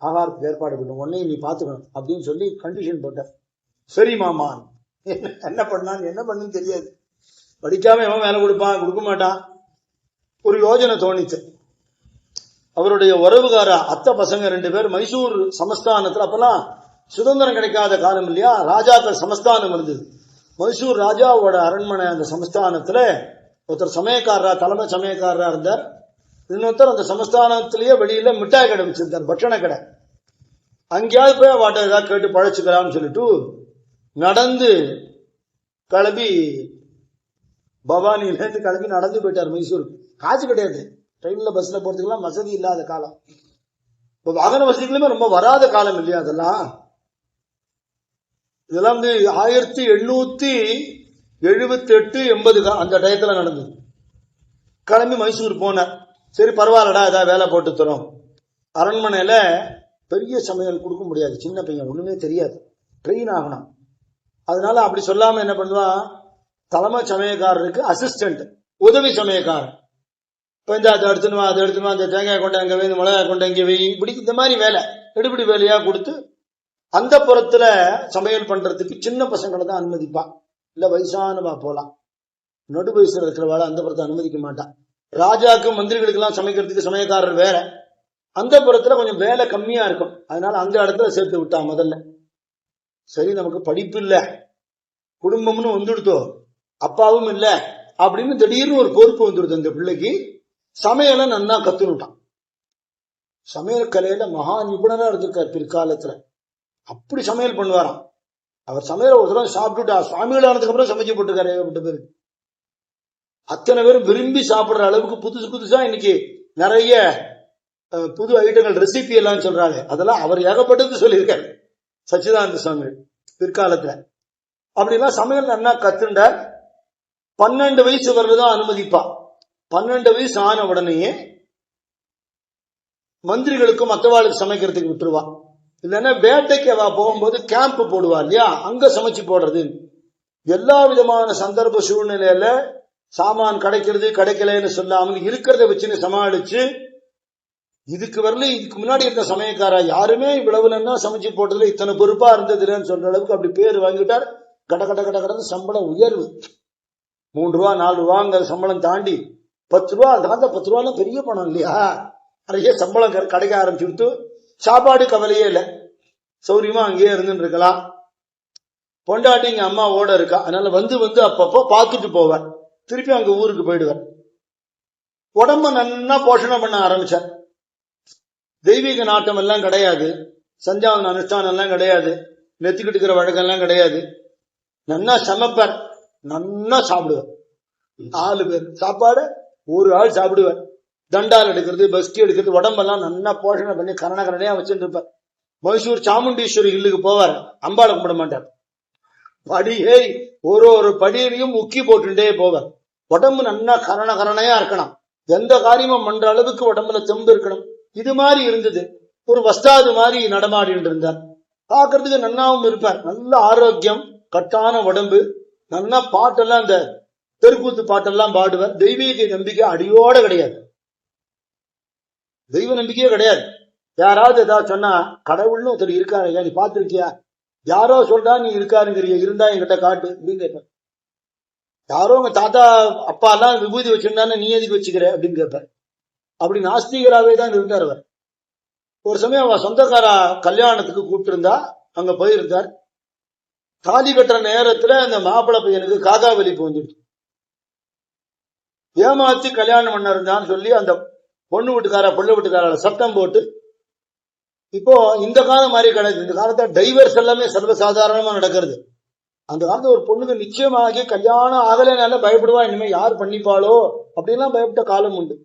ஆகாரத்துக்கு ஏற்பாடு பண்ணும், உன்னையும் நீ பாத்துக்கணும் அப்படின்னு சொல்லி கண்டிஷன் போட்டார். சரி மாமா. என்ன பண்ணான்னு என்ன பண்ணுன்னு தெரியாது, படிக்காம எவன் வேலை கொடுப்பான், கொடுக்க மாட்டான். ஒரு யோஜனை தோணிச்சு. அவருடைய உறவுகார அத்தை பசங்க 2 பேர் மைசூர் சமஸ்தானத்துல, அப்பெல்லாம் சுதந்திரம் கிடைக்காத காலம் இல்லையா, ராஜாக்கள் சமஸ்தானம் இருந்தது. மைசூர் ராஜாவோட அரண்மனை அந்த சமஸ்தானத்துல ஒருத்தர் சமயக்காரரா, தலைமை சமயக்காரரா இருந்தார். இன்னொருத்தர் அந்த சமஸ்தானத்திலேயே வெளியில மிட்டாய் கடை வச்சிருந்தார், பட்சண கடை. அங்கேயாவது போய் வாட்ட ஏதாவது கேட்டு பழச்சுக்கலாம்னு சொல்லிட்டு நடந்து கிளம்பி பவானிலேருந்து கிளம்பி நடந்து போயிட்டார் மைசூருக்கு. காசு கிடையாது, ட்ரெயின்ல பஸ்ல போறதுக்கெல்லாம் வசதி இல்லாத காலம். இப்போ வாகன வசதிகளுமே ரொம்ப வராத காலம் இல்லையா அதெல்லாம். இதெல்லாம் வந்து 1878-80 அந்த டயத்துல நடந்தது. கிளம்பி மைசூர் போனார். சரி பரவாயில்லடா, ஏதாவது வேலை போட்டு தரோம். அரண்மனையில பெரிய சமையல் கொடுக்க முடியாது, சின்ன பையன் ஒண்ணுமே தெரியாது, ட்ரெயின் ஆகணும். அதனால அப்படி சொல்லாம என்ன பண்ணுவான், தலைமை சமயக்காரருக்கு அசிஸ்டன்ட், உதவி சமயக்காரன், கொஞ்சம் அதை எடுத்துனுவா, அதை எடுத்துனுவா, அந்த தேங்காய் கொண்ட அங்க வை, மிளகாய் கொண்ட இங்க வை, இப்படி இந்த மாதிரி வேலை எடுபடி வேலையா கொடுத்து அந்த புறத்துல சமையல் பண்றதுக்கு சின்ன பசங்களை தான் அனுமதிப்பான். இல்ல வயசானவா போலாம், நடு வயசுல இருக்கிறவாள் அந்த புறத்தை அனுமதிக்க மாட்டான். ராஜாக்கு மந்திரிகளுக்கு எல்லாம் சமைக்கிறதுக்கு சமயக்காரர் வேற, அந்த புறத்துல கொஞ்சம் வேலை கம்மியா இருக்கும், அதனால அந்த இடத்துல சேர்த்து விட்டா முதல்ல. சரி நமக்கு படிப்பு இல்ல, குடும்பம்னு வந்துடுத்தோ, அப்பாவும் இல்ல அப்படின்னு திடீர்னு ஒரு பொறுப்பு வந்துடுது அந்த பிள்ளைக்கு. சமையலை நன்னா கத்துனுட்டான். சமையல் கலையில மகா நிபுணரா இருந்திருக்கார் பிற்காலத்துல. அப்படி சமையல் பண்ணுவாராம். அவர் சமையல ஒரு தடவை சாப்பிட்டுட்டா, சுவாமிகள் ஆனதுக்கு அப்புறம் சமைச்சு போட்டுருக்காரு. ஏகப்பட்ட பேரு அத்தனை பேரும் விரும்பி சாப்பிடுற அளவுக்கு புதுசு புதுசா இன்னைக்கு நிறைய புது ஐட்டங்கள் ரெசிபி எல்லாம் சொல்றாங்க. அதெல்லாம் அவர் ஏகப்பட்டது சொல்லியிருக்காரு சச்சிதானந்த சுவாமி பிற்காலத்துல. அப்படிலாம் சமையல் நல்லா கத்துண்ட 12 வயசு வரதான் அனுமதிப்பா. 12 வயசு ஆன உடனேயே மந்திரிகளுக்கும் மற்றவாளுக்கு சமைக்கிறதுக்கு விட்டுருவா. இல்லைன்னா வேட்டைக்கு அவ போகும்போது கேம்ப் போடுவா இல்லையா, அங்க சமைச்சு போடுறது. எல்லா விதமான சந்தர்ப்ப சூழ்நிலையில சாமான் கிடைக்கிறது கிடைக்கலன்னு சொல்லாமல் இருக்கிறத வச்சுன்னு சமாளிச்சு, இதுக்கு வரல இதுக்கு முன்னாடி இருந்த சமயக்காரா யாருமே இவ்வளவு நல்லா சமைச்சு போட்டதுல இத்தனை பொறுப்பா இருந்ததுன்னு சொல்ற அளவுக்கு அப்படி பேர் வாங்கிட்டார். கட கட கட கடந்து சம்பளம் உயர்வு. 3 ரூபா 4 ரூபாங்கிற சம்பளம் தாண்டி 10 ரூபா. அந்த 10 ரூபாலாம் பெரிய பணம் இல்லையா, நிறைய சம்பளம் கிடைக்க ஆரம்பிச்சுட்டு சாப்பாடு கவலையே இல்லை, சௌரியமா அங்கேயே இருந்துட்டு இருக்கலாம். பொண்டாட்டி இங்க அம்மாவோட இருக்கா, அதனால வந்து வந்து அப்பப்போ பார்த்துட்டு போவேன், திருப்பி அங்க ஊருக்கு போயிடுவேன். உடம்ப நன்னா போஷணம் பண்ண ஆரம்பிச்சார். தெய்வீக நாட்டம் எல்லாம் கிடையாது, சஞ்சாவன அனுஷ்டானம் எல்லாம் கிடையாது, நெத்திக்கிட்டு இருக்கிற வழக்கம் எல்லாம் கிடையாது. நன்னா சமைப்பார், நன்னா சாப்பிடுவார். 4 பேர் சாப்பாடு ஒரு ஆள் சாப்பிடுவார். தண்டால் எடுக்கிறது, பஸ்கி எடுக்கிறது, உடம்பெல்லாம் நல்லா போஷணம் பண்ணி கரணகரணையா வச்சுட்டு இருப்பார். மைசூர் சாமுண்டீஸ்வரி ஹில்லுக்கு போவார், அம்பாளை கும்பிட மாட்டார். படியை ஒரு படியிலையும் முக்கி போட்டுட்டே போவார். உடம்பு நல்லா கரணகரணையா இருக்கணும், எந்த காரியமும் பண்ற அளவுக்கு உடம்புல தெம்பு இருக்கணும். இது மாதிரி இருந்தது. ஒரு வஸ்தாது மாதிரி நடமாடிட்டு இருந்தார். பார்க்கறதுக்கு நன்னாவும் இருப்பார். நல்ல ஆரோக்கியம், கட்டான உடம்பு, நல்லா பாட்டெல்லாம் இந்த தெருக்கூத்து பாட்டெல்லாம் பாடுவார். தெய்வீக நம்பிக்கை அடியோட கிடையாது, தெய்வ நம்பிக்கையே கிடையாது. யாராவது ஏதாவது சொன்னா கடவுள்னு ஒருத்தர் இருக்காரு, நீ பார்த்திருக்கியா, யாரோ சொல்றா நீ இருக்காருங்கிறிய, இருந்தா என்கிட்ட காட்டு அப்படின்னு கேட்பார். யாரோ உங்க தாத்தா அப்பா எல்லாம் விபூதி வச்சிருந்தானே நீ எதுக்கு வச்சுக்கிற அப்படின்னு கேட்பார். அப்படி நாஸ்திகராகவே தான் இருந்தார் அவர். ஒரு சமயம் அவ சொந்தக்காரா கல்யாணத்துக்கு கூப்பிட்டு இருந்தா, அங்க போயிருந்தார். தாலி கட்டுற நேரத்துல அந்த மாப்பிள்ளை பையனுக்கு காக்கா வலிப்பு வந்துடுச்சு. ஏமாத்தி கல்யாணம் பண்ண இருந்தான்னு சொல்லி அந்த பொண்ணு வீட்டுக்கார சத்தம் போட்டு, இப்போ இந்த காலம் மாதிரி கிடையாது. இந்த காலத்துல டைவர்ஸ் எல்லாமே சர்வசாதாரணமா நடக்கிறது. அந்த காலத்துல ஒரு பொண்ணுக்கு நிச்சயமாகி கல்யாணம் ஆகலைனால பயப்படுவா, இனிமே யார் பண்ணிப்பாளோ அப்படின்லாம் பயப்பட்ட காலம் உண்டு.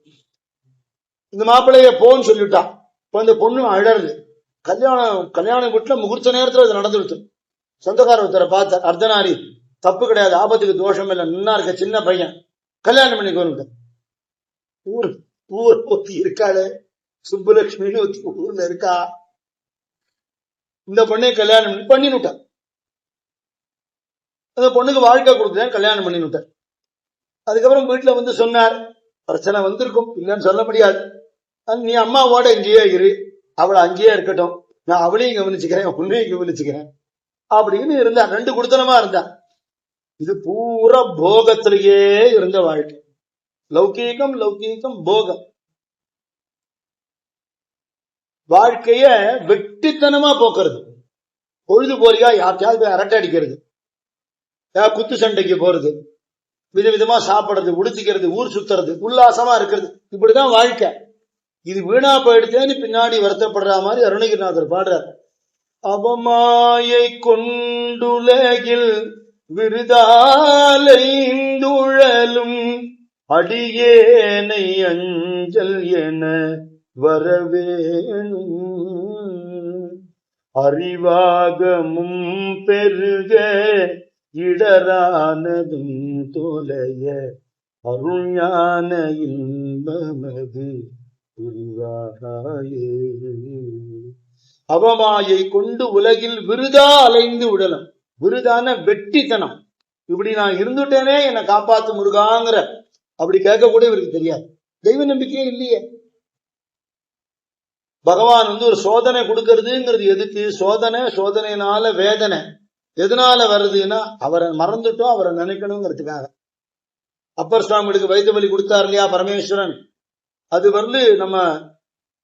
இந்த மாப்பிள்ளைய போன்னு சொல்லிட்டான். இப்போ இந்த பொண்ணு அழறது. கல்யாணம் வீட்டுல முகூர்த்த நேரத்துல அது நடந்துடுச்சு. சொந்தக்கார ஒருத்தரை பார்த்தார், அர்த்தநாரி, தப்பு கிடையாது, ஆபத்துக்கு தோஷம் இல்லை, நின்னா இருக்க சின்ன பையன், கல்யாணம் பண்ணிக்கோன்னு. ஊர் ஒத்தி இருக்காளு, சுப்புலட்சுமின்னு ஊர்ல இருக்கா, இந்த பொண்ணை கல்யாணம் பண்ணினுட்டான். அந்த பொண்ணுக்கு வாழ்க்கை கொடுத்தேன், கல்யாணம் பண்ணினுட்டார். அதுக்கப்புறம் வீட்டுல வந்து சொன்னார், பிரச்சனை வந்திருக்கும், இல்லைன்னு சொல்ல முடியாது, நீ அம்மாவோட இங்கேயே இரு, அவளை அங்கேயே இருக்கட்டும், நான் அவளையும் கவனிச்சுக்கிறேன் உன்னையும் கவனிச்சுக்கிறேன் அப்படின்னு இருந்தா. 2 குடுத்தனமா இருந்தா. இது பூரா போகத்திலேயே இருந்த வாழ்க்கை. லௌகீகம் லௌகீகம் போகம். வாழ்க்கைய வெட்டித்தனமா போக்குறது, பொழுது போலியா யார்த்தையாவது அரட்டை அடிக்கிறது, குத்து சண்டைக்கு போறது, விதவிதமா சாப்பிடுறது, உடுத்திக்கிறது, ஊர் சுத்துறது, உல்லாசமா இருக்கிறது, இப்படிதான் வாழ்க்கை. இது வீணா போயிடுச்சேன்னு பின்னாடி வருத்தப்படுற மாதிரி அருணகிரிநாதர் பாடுறார். அவமாயை கொண்டுலகில் விருதாலைந்துழலும் அடியேனை அஞ்சல் என வரவேணும், அறிவாகமும் பெருக இடரானதும் தோலைய அருஞான இன்பமது அவமாயை கொண்டு உலகில் விருதா அலைந்து விடலாம். விருதான வெட்டித்தனம். இப்படி நான் இருந்துட்டேனே என்னை காப்பாத்து முருகாங்கிற அப்படி கேட்க கூட இவருக்கு தெரியாது. தெய்வ நம்பிக்கையே இல்லையே. பகவான் வந்து ஒரு சோதனை கொடுக்கறதுங்கிறது எதுக்கு? சோதனைனால வேதனை எதனால வருதுன்னா அவரை மறந்துட்டோம், அவரை நினைக்கணுங்கிறதுக்காக. அப்பர் சுவாமிகளுக்கு வைத்த வலி கொடுத்தார் இல்லையா பரமேஸ்வரன், அது வந்து நம்ம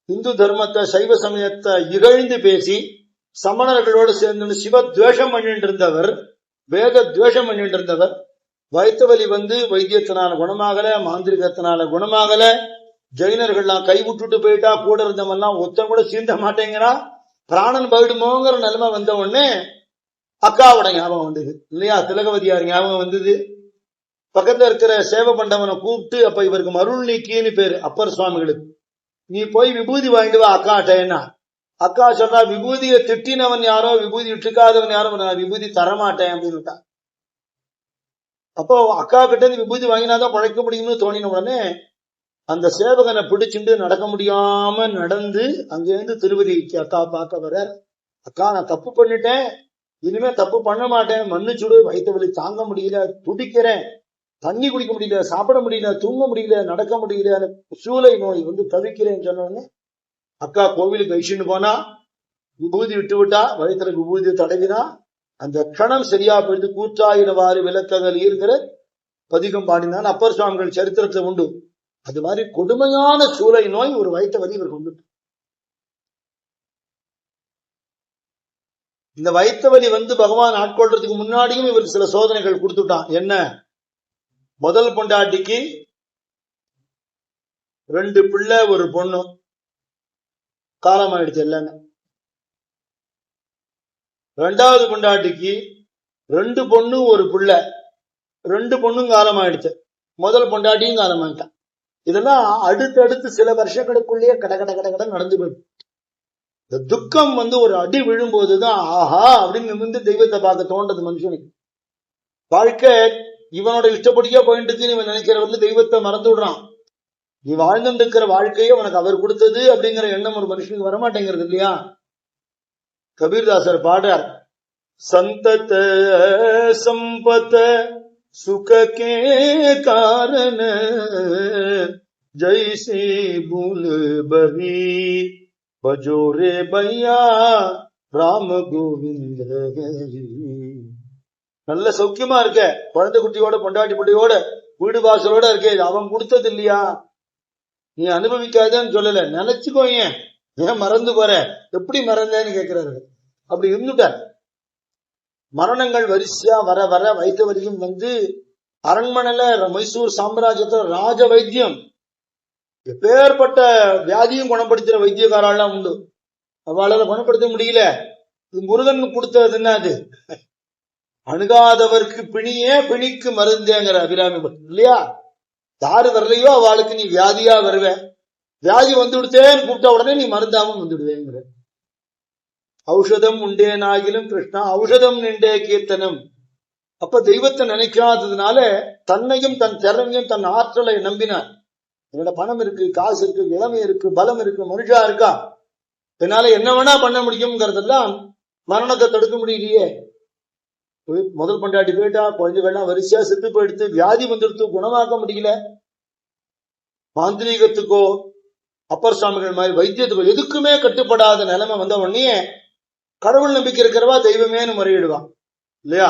இந்து தர்மத்தை சைவ சமயத்தை இகழ்ந்து பேசி சமணர்களோடு சேர்ந்து சிவ துவேஷம் பண்ணிட்டு இருந்தவர், வேத துவேஷம் பண்ணிட்டு இருந்தவர். வைத்த வலி வந்து வைத்தியத்தினால குணமாகல, மாந்திரிகத்தினால குணமாகல. ஜெயினர்கள்லாம் கைவிட்டுட்டு போயிட்டா, கூட இருந்தவெல்லாம் ஒத்த கூட சீந்த மாட்டேங்கிறா, பிராணன் போயிடுமோங்கிற நிலைமை வந்த உடனே அக்காவோட ஞாபகம் வந்தது இல்லையா, திலகவதியார் ஞாபகம் வந்தது. பக்கத்துல இருக்கிற சேவ பண்டவனை கூப்பிட்டு, அப்ப இவருக்கு மருள் நீக்கின்னு பேரு அப்பர் சுவாமிகளுக்கு, நீ போய் விபூதி வாங்கிட்டு வா அக்காட்டேன்னா. அக்கா சொன்னா, விபூதியை திட்டினவன் யாரோ, விபூதி இட்டுக்காதவன் யாரோ, நான் விபூதி தரமாட்டேன் அப்படின்னு. அப்போ அக்கா கிட்ட இருந்து விபூதி வாங்கினாதான் பழைக்க முடியும்னு தோணின உடனே அந்த சேவகனை பிடிச்சிட்டு நடக்க முடியாம நடந்து அங்கேருந்து திருவதிக்கு அக்கா பார்க்க வர, அக்கா நான் தப்பு பண்ணிட்டேன், இனிமே தப்பு பண்ண மாட்டேன், மன்னிச்சுடு, வயிற்று வலி தாங்க முடியல, துடிக்கிறேன், தண்ணி குடிக்க முடியல, சாப்பிட முடியல, தூங்க முடியல, நடக்க முடியல, சூளை நோய் வந்து தவிக்கிறேன்னு சொன்னோடனே அக்கா கோவிலுக்கு கழிச்சுன்னு போனா, விபூதி விட்டு விட்டா, வயிற்றுல விபூதி தடவினா, அந்த கணம் சரியா போயிட்டு கூற்றாயினவாறு விளக்கங்கள் இருக்கிற பதிகம் பாடினான் அப்பர் சுவாமிகள் சரித்திரத்தை உண்டு. அது மாதிரி கொடுமையான சூளை நோய் ஒரு வயிற்று வலி இவர் கொண்டு. இந்த வயிற்று வலி வந்து பகவான் ஆட்கொள்றதுக்கு முன்னாடியும் இவருக்கு சில சோதனைகள் கொடுத்துட்டான். என்ன? முதல் பொண்டாட்டிக்கு 2 பிள்ளை ஒரு பொண்ணு, காலமாயிடுச்சு இல்லைன்னு. 2வது பொண்டாட்டிக்கு 2 பொண்ணு ஒரு பிள்ளை, 2 பொண்ணும் காலமாயிடுச்சு, முதல் பொண்டாட்டியும் காலமாயிட்டான். இதெல்லாம் அடுத்தடுத்து சில வருஷங்களுக்குள்ளேயே கட கட கட கட நடந்து போயிடும். இந்த துக்கம் வந்து ஒரு அடி விழும்போதுதான் ஆஹா அப்படின்னு நிமிர்ந்து தெய்வத்தை பார்க்க தோன்றது மனுஷனுக்கு. வாழ்க்கை இவனோட இஷ்டப்படியே போயிட்டு இவன் நினைக்கிற வந்து தெய்வத்தை மறந்து விடுறான். நீ வாழ்ந்துட்டு இருக்கிற வாழ்க்கையே உனக்கு அவர் கொடுத்தது அப்படிங்கிற எண்ணம் ஒரு மனுஷனுக்கு வரமாட்டேங்கிறது இல்லையா. கபீர்தாசர் பாடுறார், சந்தத சம்பத சுகே காரண ஜெய்சி பூல் பரி பஜோரே பையா ராம கோவிந்த. நல்ல சௌக்கியமா இருக்க, குழந்தை குட்டியோட பொண்டாட்டி குட்டியோட வீடு வாசலோட இருக்கே, அவன் கொடுத்தது இல்லையா, நீ அனுபவிக்காதன்னு சொல்லல, நினைச்சுக்கோ, ஏன் மறந்து போற, எப்படி மறந்தேன்னு கேட்கிறாரு. அப்படி இருந்துட்டார். மரணங்கள் வரிசையா வர வர வயிற்று வரையும் வந்து அரண்மனையில மைசூர் சாம்ராஜ்யத்துல ராஜ வைத்தியம், எப்பேற்பட்ட வியாதியும் குணப்படுத்துற வைத்தியக்காரெல்லாம் உண்டு. அவளால குணப்படுத்த முடியல. இது முருகன் கொடுத்தது என்ன, அது அணுகாதவர்க்கு பிணியே பிணிக்கு மருந்தேங்கிற அபிராமி இல்லையா. யாரு வரலையோ அவளுக்கு நீ வியாதியா வருவ, வியாதி வந்து விடுத்தேன்னு கூப்பிட்ட உடனே நீ மருந்தாம வந்துடுவேங்கிற. ஔஷதம் உண்டேனாகிலும் கிருஷ்ணா ஔஷதம் நின்றே கீர்த்தனம். அப்ப தெய்வத்தை நினைக்காததுனால தன்னையும் தன் திறமையும் தன் ஆற்றலை நம்பினார். என்னோட பணம் இருக்கு, காசு இருக்கு, இளமை இருக்கு, பலம் இருக்கு, மனுஷா இருக்கா, என்னால என்ன வேணா பண்ண முடியும்ங்கிறதெல்லாம் மரணத்தை தடுக்க முடியலையே. முதல் பொண்டாட்டி போயிட்டா, குழந்தைகள்லாம் வரிசையா செத்து போயிடுத்து, வியாதி வந்துடுத்து, குணமாக்க முடியல. மாந்திரீகத்துக்கோ அப்பர் சுவாமிகள் மாதிரி வைத்தியத்துக்கோ எதுக்குமே கட்டுப்படாத நிலைமை வந்த உடனே கடவுள் நம்பிக்கை இருக்கிறவா தெய்வமேனு முறையிடுவா இல்லையா.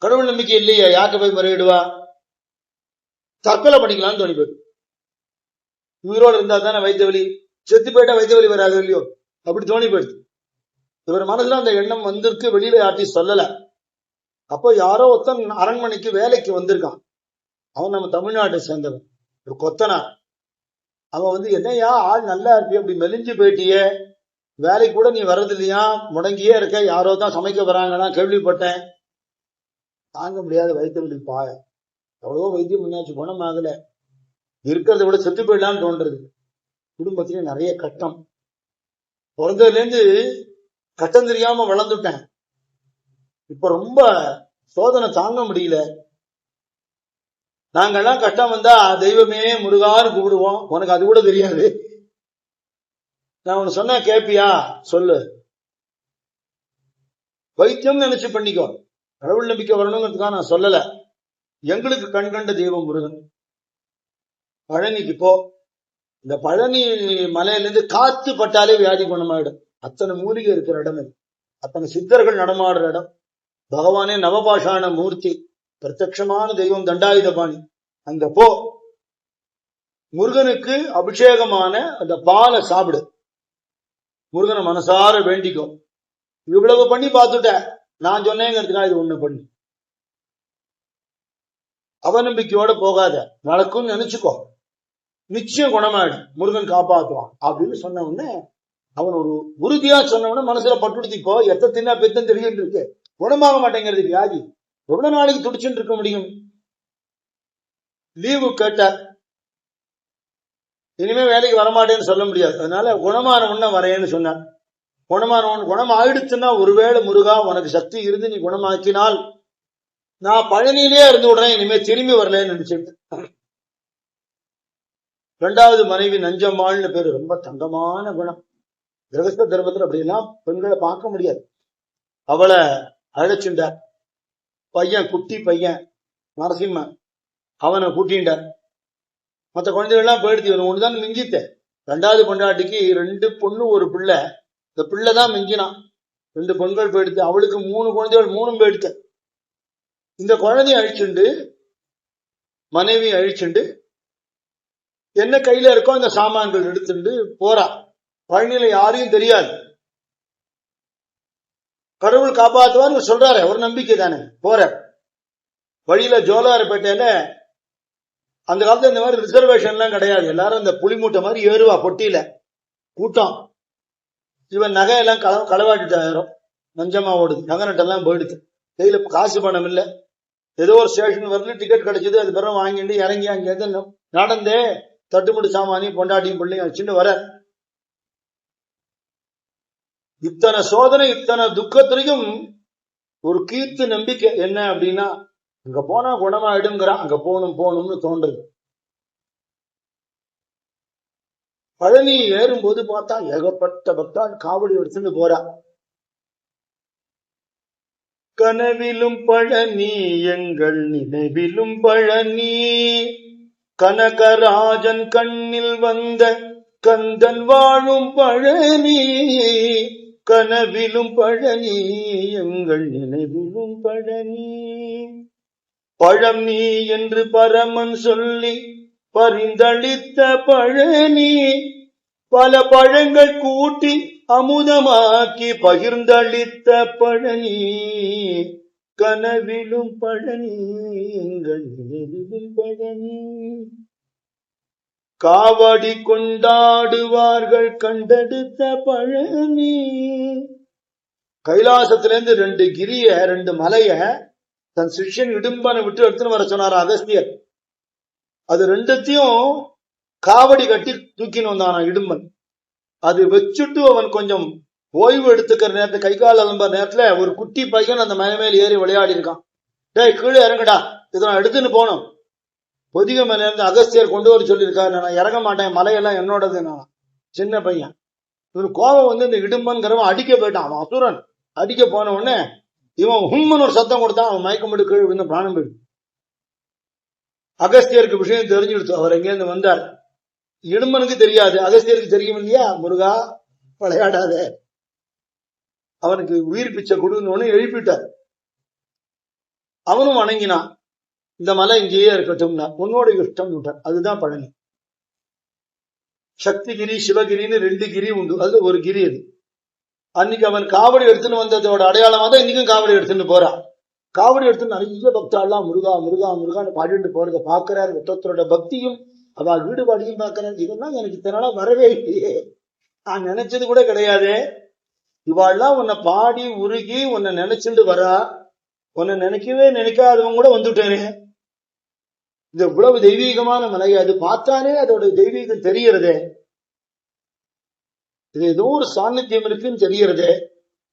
கடவுள் நம்பிக்கை இல்லையா, யாக்க போய் முறையிடுவா, தற்கொலை பண்ணிக்கலாம்னு தோணி போயிடும். உயிரோடு இருந்தா தானே வயிற்று வலி, செத்து போயிட்டா வயிற்று வலி வராது இல்லையோ, அப்படி தோணி போயிடுது. இவர் மனசுல அந்த எண்ணம் வந்திருக்கு, வெளியில யார்ட்டி சொல்லல. அப்போ யாரோ ஒருத்தன் அரண்மனைக்கு வேலைக்கு வந்திருக்கான். அவன் நம்ம தமிழ்நாட்டை சேர்ந்தவன், ஒரு கொத்தனார். அவன் வந்து என்னையா ஆள் நல்லா இருப்பிய, அப்படி மெலிஞ்சு போயிட்டியே, வேலைக்கு கூட நீ வர்றது இல்லையா, முடங்கியே இருக்க, யாரோ தான் சமைக்க வராங்கன்னா கேள்விப்பட்டேன். தாங்க முடியாத வயிற்று வலி பாய, எவ்வளவோ வைத்தியம் முன்னாச்சு, குணமாகல, இருக்கிறத விட செத்து போயிடலான்னு தோன்றது. குடும்பத்திலேயே நிறைய கட்டம், பிறந்ததுல இருந்து கட்டம் தெரியாம வளர்ந்துட்டேன், இப்ப ரொம்ப சோதனை தாங்க முடியல. நாங்கெல்லாம் கஷ்டம் வந்தா தெய்வமே முருகான்னு கூப்பிடுவோம், உனக்கு அது கூட தெரியாது. நான் உனக்கு சொன்னா கேப்பியா, சொல்லு, வைத்தியம் நினைச்சு பண்ணிக்கோ, கடவுள் நம்பிக்கை வரணுங்கிறதுக்காக நான் சொல்லல. எங்களுக்கு கண்கண்ட தெய்வம் முருகன். பழனிக்கு போ, இந்த பழனி மலையிலிருந்து காத்து பட்டாலே வியாதி குணமாயிடும். அத்தனை மூலிகை இருக்கிற இடம், அத்தனை சித்தர்கள் நடமாடுற இடம். பகவானே நவபாஷான மூர்த்தி, பிரத்யட்சமான தெய்வம், தண்டாயுதபாணி. அங்க போ, முருகனுக்கு அபிஷேகமான அந்த பாலை சாப்பிடு, முருகனை மனசார வேண்டிக்கோ. இவ்வளவு பண்ணி பார்த்துட்ட, நான் சொன்னேங்கிறதுக்காக இது ஒண்ணு பண்ணு. அவநம்பிக்கையோட போகாத, நடக்கும் நினைச்சுக்கோ, நிச்சயம் குணமாயிடும், முருகன் காப்பாற்றுவான் அப்படின்னு சொன்ன உடனே அவன் ஒரு உறுதியா சொன்ன உடனே மனசுல பட்டுடுத்திப்போ. எத்த தின்னா பெத்தம் தெரியும் இருக்கு. குணமாக மாட்டேங்கிறது வியாதி. எவ்வளவு நாளைக்கு துடிச்சுட்டு இருக்க முடியும்? லீவு கேட்டார், இனிமே வேலைக்கு வரமாட்டேன்னு சொல்ல முடியாது, அதனால குணமான உன்ன வரேன்னு சொன்னார். குணமான குணம் ஆயிடுச்சுன்னா, ஒருவேளை முருகா உனக்கு சக்தி இருந்து நீ குணமாக்கினால் நான் பழனியிலே இருந்து விடுறேன், இனிமே திரும்பி வரலன்னு நினைச்சிட்டு. இரண்டாவது மனைவி நஞ்சம்மாள்னு பேரு, ரொம்ப தங்கமான குணம். கிரகஸ்த தர்மத்தில் அப்படியெல்லாம் பெண்களை பார்க்க முடியாது. அவளை அழைச்சுட்டார். பையன், குட்டி பையன் நரசிம்மன், அவனை கூட்டின்றார். மற்ற குழந்தைகள் எல்லாம் போயிடுச்சு, இவன் ஒண்ணுதான் மிஞ்சித்த. ரெண்டாவது பொண்டாட்டிக்கு 2 பொண்ணு 1 பிள்ளை. இந்த பிள்ளைதான் மிஞ்சினான். 2 பெண்கள் போயிடுச்சு. அவளுக்கு 3 குழந்தைகள், 3 போயிடுச்சு. இந்த குழந்தைய அழிச்சுண்டு, மனைவி அழிச்சுண்டு, என்ன கையில இருக்கோ அந்த சாமான்கள் எடுத்துட்டு போறா. பழனியில யாரையும் தெரியாது, கடவுள் காப்பாற்றுவார் சொல்றாரு, ஒரு நம்பிக்கை தானே. போற வழியில ஜோலார்பேட்டையில அந்த காலத்துல இந்த மாதிரி ரிசர்வேஷன் எல்லாம் கிடையாது. எல்லாரும் இந்த புலிமூட்டை மாதிரி ஏறுவா பொட்டியில, கூட்டம். இவன் நகையெல்லாம் களவாட்டிட்டாயிரம், நஞ்சமா ஓடுது, நகை நட்டெல்லாம் போயிடுது. கையில காசு பணம் இல்லை. ஏதோ ஒரு ஸ்டேஷன் வரல, டிக்கெட் கிடைச்சது, அது பிறகு வாங்கிட்டு இறங்கி அங்கே நடந்தே தட்டுமுட்டு சாமானியும் பொண்டாட்டியும் பிள்ளையும் வச்சுட்டு வர. இத்தனை சோதனை, இத்தனை துக்கத்திலையும் ஒரு கீர்த்து நம்பிக்கை என்ன அப்படின்னா, அங்க போனா குணமாயிடுங்கிறான். அங்க போகணும்னு தோன்றுது. பழனி ஏறும்போது பார்த்தா ஏகப்பட்ட பக்தாள் காவடி எடுத்துட்டு போறா. கனவிலும் பழனி எங்கள் நினைவிலும் பழனி, கனகராஜன் கண்ணில் வந்த கந்தன் வாழும் பழனி, கனவிலும் பழனி எங்கள் நினைவிலும் பழனி. பழம் நீ என்று பரமன் சொல்லி பரிந்தளித்த பழனி, பல பழங்கள் கூட்டி அமுதமாக்கி பகிர்ந்தளித்த பழனி, கனவிலும் பழனி எங்கள் நினைவிலும் பழனி. காவடி கொண்டாடுவார்கள் கண்டெடுத்த பழனி. கைலாசத்திலிருந்து 2 கிரிய 2 மலைய தன் சிஷ்யன் இடும்பனை விட்டு எடுத்துன்னு வர சொன்னார் அகஸ்தியர். அது 2த்தையும் காவடி கட்டி தூக்கின்னு வந்தானா இடும்பன். அது வச்சுட்டு அவன் கொஞ்சம் ஓய்வு எடுத்துக்கிற நேரத்துல, கை கால் அலம்புற நேரத்துல ஒரு குட்டி பையன் அந்த மலை மேல் ஏறி விளையாடி இருக்கான். டேய் கீழே இறங்கடா, இதெல்லாம் எடுத்துன்னு போனோம். பொதிக மேல இருந்து அகஸ்தியர் கொண்டு வர சொல்லியிருக்காரு. நான் இறங்க மாட்டேன், மலையெல்லாம் என்னோடது. நான் சின்ன பையன். இவரு கோபம் வந்து இந்த இடும்பன்கிறவன் அடிக்க போயிட்டான். அவன் அசுரன். அடிக்க போன உடனே இவன் ஹும்னு ஒரு சத்தம் கொடுத்தான். அவன் மயக்கம் போட்டு கீழே விழுந்து பிராணம் போயிடு. அகஸ்தியருக்கு விஷயம் தெரிஞ்சுடுத்து. அவர் எங்கேருந்து வந்தார் இடும்பனுக்கு தெரியாது, அகஸ்தியருக்கு தெரியும் இல்லையா. முருகா விளையாடாத, அவனுக்கு உயிர் பிச்சை கொடுன்னு எழுப்பிட்டார். அவனும் வணங்கினான். இந்த மலை இங்கேயே இருக்கட்டும்னா, உன்னோட இஷ்டம். அதுதான் பழனி. சக்திகிரி சிவகிரின்னு 2 கிரி உண்டு. அது ஒரு கிரி. அது அன்னைக்கு அவன் காவடி எடுத்துன்னு வந்ததோட அடையாளமா தான் இன்னைக்கும் காவடி எடுத்துட்டு போறான். காவடி எடுத்து நிறைய பக்தாலாம் முருகா முருகா முருகான்னு பாடிட்டு போறத பாக்குறாரு. ஒருத்தரோட பக்தியும் அவள் ஈடுபாடையும் பாக்குறாரு. இதெல்லாம் எனக்கு இத்தனால வரவே இல்லையே, நான் நினைச்சது கூட கிடையாது. இவாள்லாம் உன்னை பாடி உருகி உன்னை நினைச்சுட்டு வரா. உன்னை நினைக்காதவங்க கூட வந்துட்டேனே. இது இவ்வளவு தெய்வீகமான மலை. அது பார்த்தாலே அதோட தெய்வீகம் தெரிகிறதே. இது ஏதோ ஒரு சாநித்தியம் இருக்குன்னு தெரிகிறதே.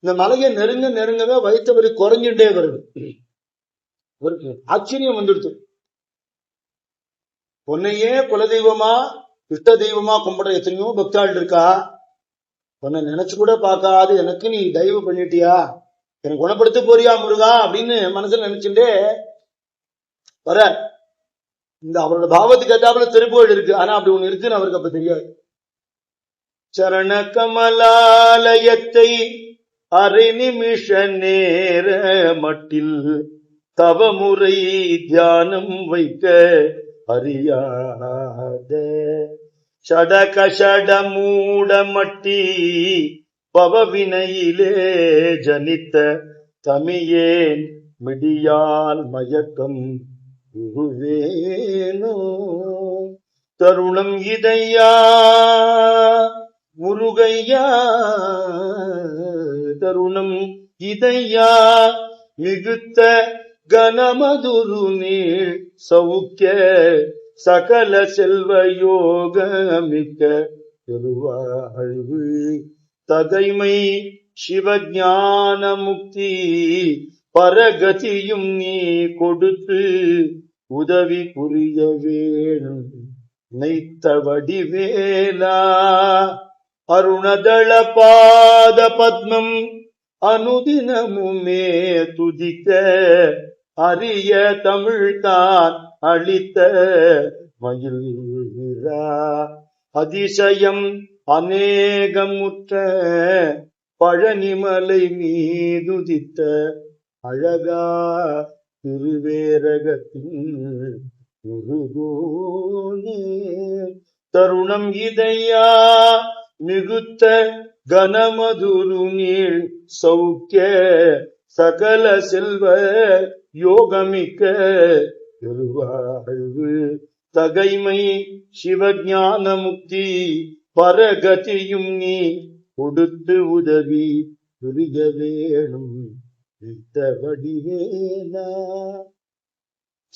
இந்த மலையை நெருங்கவே வயிற்று குறைஞ்சுட்டே வருது. ஒரு ஆச்சரியம் வந்துடுச்சு. உன்னையே குலதெய்வமா இஷ்ட தெய்வமா கும்பிடுற எத்தனையோ பக்தாள் இருக்கா. உன்னை நினைச்சு கூட பார்க்காது எனக்கு நீ தயவு பண்ணிட்டியா, எனக்கு குணப்படுத்த போறியா முருகா அப்படின்னு மனசுல நினைச்சுட்டே வர. இந்த அவரோட பாவத்துக்கு ஏத்தாப்புல திருப்புகழ் இருக்கு. ஆனா அப்படி ஒண்ணு இருக்குன்னு அவருக்கு அப்ப தெரியாது. சரண கமலாலயத்தை அரை நிமிஷ நேர மட்டில் தவமுறை தியானம் வைக்க அறியாத சடகஷட மூட மட்டி பவவினையிலே ஜனித்த தமியேன் மிடியால் மயக்கம் குருவேனோ. தருணம் இதையா முருகையா, தருணம் இதையா மிகுத்த கனமதுரு நீள் சௌக்கிய சகல செல்வ யோக மிக்க பெருவாழ்வு தகைமை சிவஞான முக்தி பரகதியும் நீ கொடுத்து உதவி புரிய வேணும் நைத்த வடிவேலா. அருணதள பாத பத்மம் அனுதினமுமே துதிக்க அரிய தமிழ்தான் அளித்த மயிலா. அதிசயம் அநேகமுற்ற பழனிமலை மீதுதித்த அழகா திருவேரகத்தின் தருணம் இதையா மிகுத்த கனமதுரு நீள் சௌக்கிய சகல செல்வ யோகமிக்க பெருவாழ்வு தகைமை சிவஞான முக்தி பரகதியும் நீ கொடுத்து உதவி புரிய வேணும் வடிவேலா.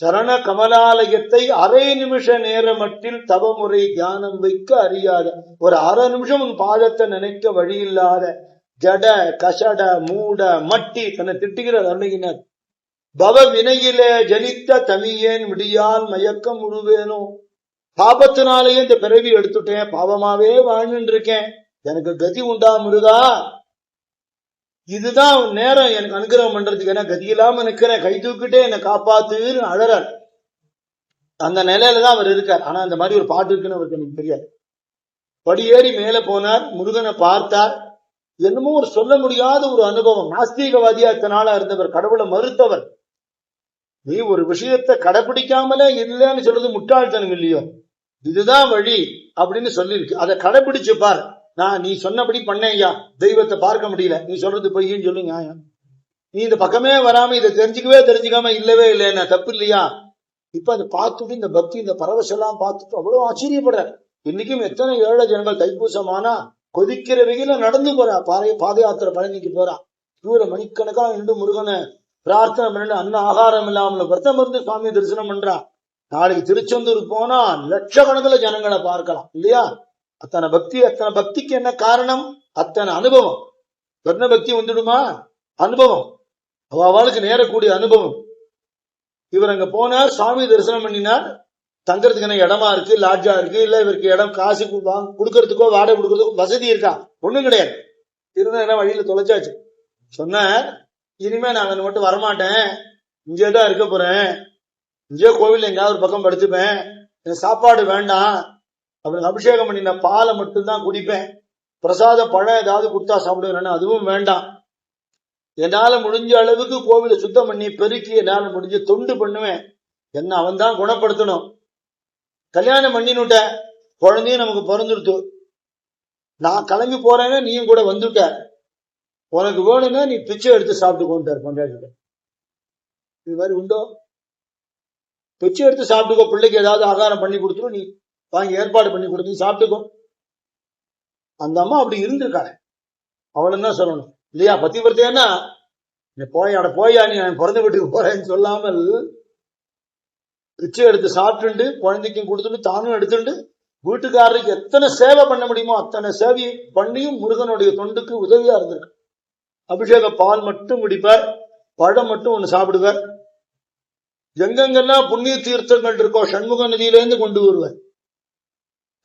சரண கமலாலயத்தை அரை நிமிஷ நேரமட்டில் தவமுறை தியானம் வைக்க அறியாத, ஒரு அரை நிமிஷம் உன் பாதத்தை நினைக்க வழி இல்லாத ஜட கசட மூட மட்டி தன்னை திட்டுகிற அருணகினர். பவ வினையிலே ஜனித்த தமியேன் விடியால் மயக்கம் உருவேனோ. பாபத்தினாலேயே இந்த பிறவி எடுத்துட்டேன், பாவமாவே வாழ்ந்துட்டு இருக்கேன், எனக்கு கதி உண்டா முருகா, இதுதான் நேரம் எனக்கு அனுகிரகம் பண்றதுக்கு, ஏன்னா கதி இல்லாம நிக்கிறேன், கை தூக்கிட்டே என்னை காப்பாத்துன்னு அழறார். அந்த நிலையில தான் அவர் இருக்கார். ஆனா அந்த மாதிரி ஒரு பாட்டு இருக்குன்னு அவருக்கு எனக்கு தெரியாது. படியேறி மேல போனார், முருகனை பார்த்தார். என்னமோ ஒரு சொல்ல முடியாத ஒரு அனுபவம். நாஸ்திகவாதியா இத்தனாளா இருந்தவர், கடவுளை மறுத்தவர். நீ ஒரு விஷயத்தை கடைபிடிக்காமலே இல்லைன்னு சொல்றது முட்டாள்தனம் இல்லையோ, இதுதான் வழி அப்படின்னு சொல்லியிருக்கு. அதை கடைபிடிச்சு பார். நீ சொன்னபடி பண்ணையா, தெய்வத்தை பார்க்க முடியல, நீ சொல்றது பொய்ன்னு சொல்லு நியாயம். நீ இந்த பக்கமே வராம இதை தெரிஞ்சுக்காம இல்லவே இல்லைன்னா தப்பு இல்லையா? இப்ப அதை பார்த்துட்டு இந்த பக்தி இந்த பரவசெல்லாம் பார்த்துட்டு அவ்வளவு ஆச்சரியப்படுற. இன்னைக்கும் எத்தனை ஏழை ஜனங்கள் தைப்பூசமானா கொதிக்கிற வெயில நடந்து போறா, பாத யாத்திரை பழனிக்கு போறா. தூர மணிக்கணக்கா இன்று முருகனை பிரார்த்தனை பண்ணிட்டு அன்ன ஆகாரம் இல்லாமல் விரதம் இருந்து சுவாமி தரிசனம் பண்றா. நாளைக்கு திருச்செந்தூர் போனா லட்சக்கணக்கில் ஜனங்களை பார்க்கலாம் இல்லையா? அத்தனை பக்தி. அத்தனை பக்திக்கு என்ன காரணம்? அத்தனை அனுபவம். வர்ண பக்தி வந்துடுமா? அனுபவம், அவளுக்கு நேரக்கூடிய அனுபவம். இவர் அங்க போனார், சுவாமி தரிசனம் பண்ணினார். தங்கறதுக்கு என்ன இடமா இருக்கு, லாட்ஜா இருக்கு, இல்ல இவருக்கு இடம் காசு கொடுக்கறதுக்கோ வாடகை கொடுக்கறதுக்கோ வசதி இருக்கா? ஒண்ணும் கிடையாது. இருந்த இடம் வழியில தொலைச்சாச்சு. சொன்ன இனிமே நான் அங்க மட்டும் வரமாட்டேன், இங்கேதான் இருக்க போறேன், இங்கே கோவில் எங்கேயாவது ஒரு பக்கம் படுத்துப்பேன், எனக்கு சாப்பாடு வேண்டாம், அவனுக்கு அபிஷேகம் பண்ணின பாலை மட்டும்தான் குடிப்பேன், பிரசாத பழம் ஏதாவது கொடுத்தா சாப்பிடுவேன், அதுவும் வேண்டாம், என்னால முடிஞ்ச அளவுக்கு கோவிலை சுத்தம் பண்ணி பெருக்கி என்னால முடிஞ்ச தொண்டு பண்ணுவேன், என்ன அவன் தான் குணப்படுத்தணும். கல்யாணம் பண்ணினுட்ட, குழந்தையும் நமக்கு பிறந்துடுத்து, நான் கிளம்பி போறேன்னா நீயும் கூட வந்துட்ட, உனக்கு வேணும்னா நீ பிச்சை எடுத்து சாப்பிட்டு கொண்டார் கொண்டாடிட்ட. இது மாதிரி உண்டோ? பிச்சை எடுத்து சாப்பிட்டுக்கோ, பிள்ளைக்கு ஏதாவது ஆகாரம் பண்ணி கொடுத்துரும், நீ வாங்கி ஏற்பாடு பண்ணி கொடுத்து சாப்பிட்டுக்கோ. அந்த அம்மா அப்படி இருந்திருக்காங்க. அவள் என்ன சொல்லணும் இல்லையா? பத்திவர்த்தியானா நீ போயாட போயா, நீ நான் பிறந்த வீட்டுக்கு போறேன்னு சொல்லாமல் பிச்சை எடுத்து சாப்பிட்டு குழந்தைக்கும் கொடுத்துட்டு தானும் எடுத்துட்டு வீட்டுக்காரருக்கு எத்தனை சேவை பண்ண முடியுமோ அத்தனை சேவையை பண்ணியும் முருகனுடைய தொண்டுக்கு உதவியா இருந்திருக்கு. அபிஷேக பால் மட்டும் குடிப்பார், பழம் மட்டும் ஒண்ணு சாப்பிடுவார். எங்கெங்கெல்லாம் புண்ணிய தீர்த்தங்கள் இருக்கோ சண்முக நதியிலேருந்து கொண்டு வருவார்,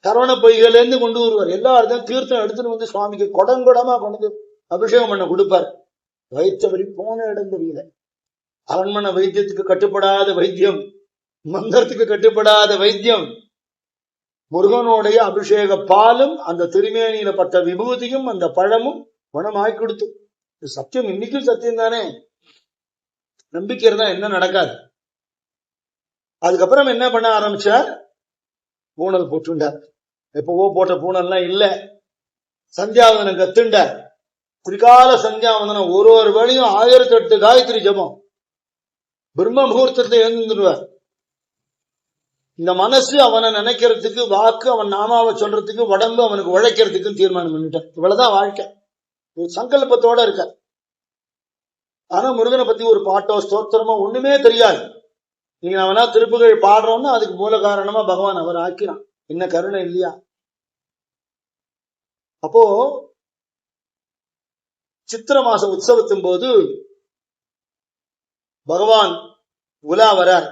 சரவண பொய்கையிலேருந்து கொண்டு வருவார். எல்லாரும் தீர்த்தம் எடுத்துட்டு வந்து சுவாமிக்கு கொடங்கொடமா கொண்டு அபிஷேகம் பண்ண கொடுப்பார். வைத்தவரி போன இடம் தெரியல. அரண்மனை வைத்தியத்துக்கு கட்டுப்படாத வைத்தியம், மந்திரத்துக்கு கட்டுப்படாத வைத்தியம். முருகனுடைய அபிஷேக பாலும் அந்த திருமேனியில பட்ட விபூதியும் அந்த பழமும் குணமாய் கொடுத்து. சத்தியம் இன்னைக்கும் சத்தியம் தானே. நம்பிக்கை இருந்தா என்ன நடக்காது. அதுக்கப்புறம் என்ன பண்ண ஆரம்பிச்சார்? பூனல் போட்டுண்டார். எப்பவோ போட்ட பூனல்லாம் இல்ல, சந்தியாவதனம் கத்துண்டார். திரிகால சந்தியாவதனம் ஒரு வேளையும் 1008 காயத்ரி ஜபம். பிரம்ம முகூர்த்தத்தை எழுந்துருவார். இந்த மனசு அவனை நினைக்கிறதுக்கு, வாக்கு அவன் நாமாவை சொல்றதுக்கு, உடம்பு அவனுக்கு உழைக்கிறதுக்கு தீர்மானம் பண்ணிட்டான். இவ்வளவுதான் வாழ்க்கை. சங்கல்பத்தோட இருக்க. ஆனா முருகனை பத்தி ஒரு பாட்டோ ஸ்தோத்திரமோ ஒண்ணுமே தெரியாது. நீங்க அவனா திருப்புகள் பாடுறோம்னா அதுக்கு மூல காரணமா பகவான் அவர் ஆக்கிறான். என்ன கருணை இல்லையா? அப்போ சித்திர மாச உற்சவத்தின் போது பகவான் உலா வரார்.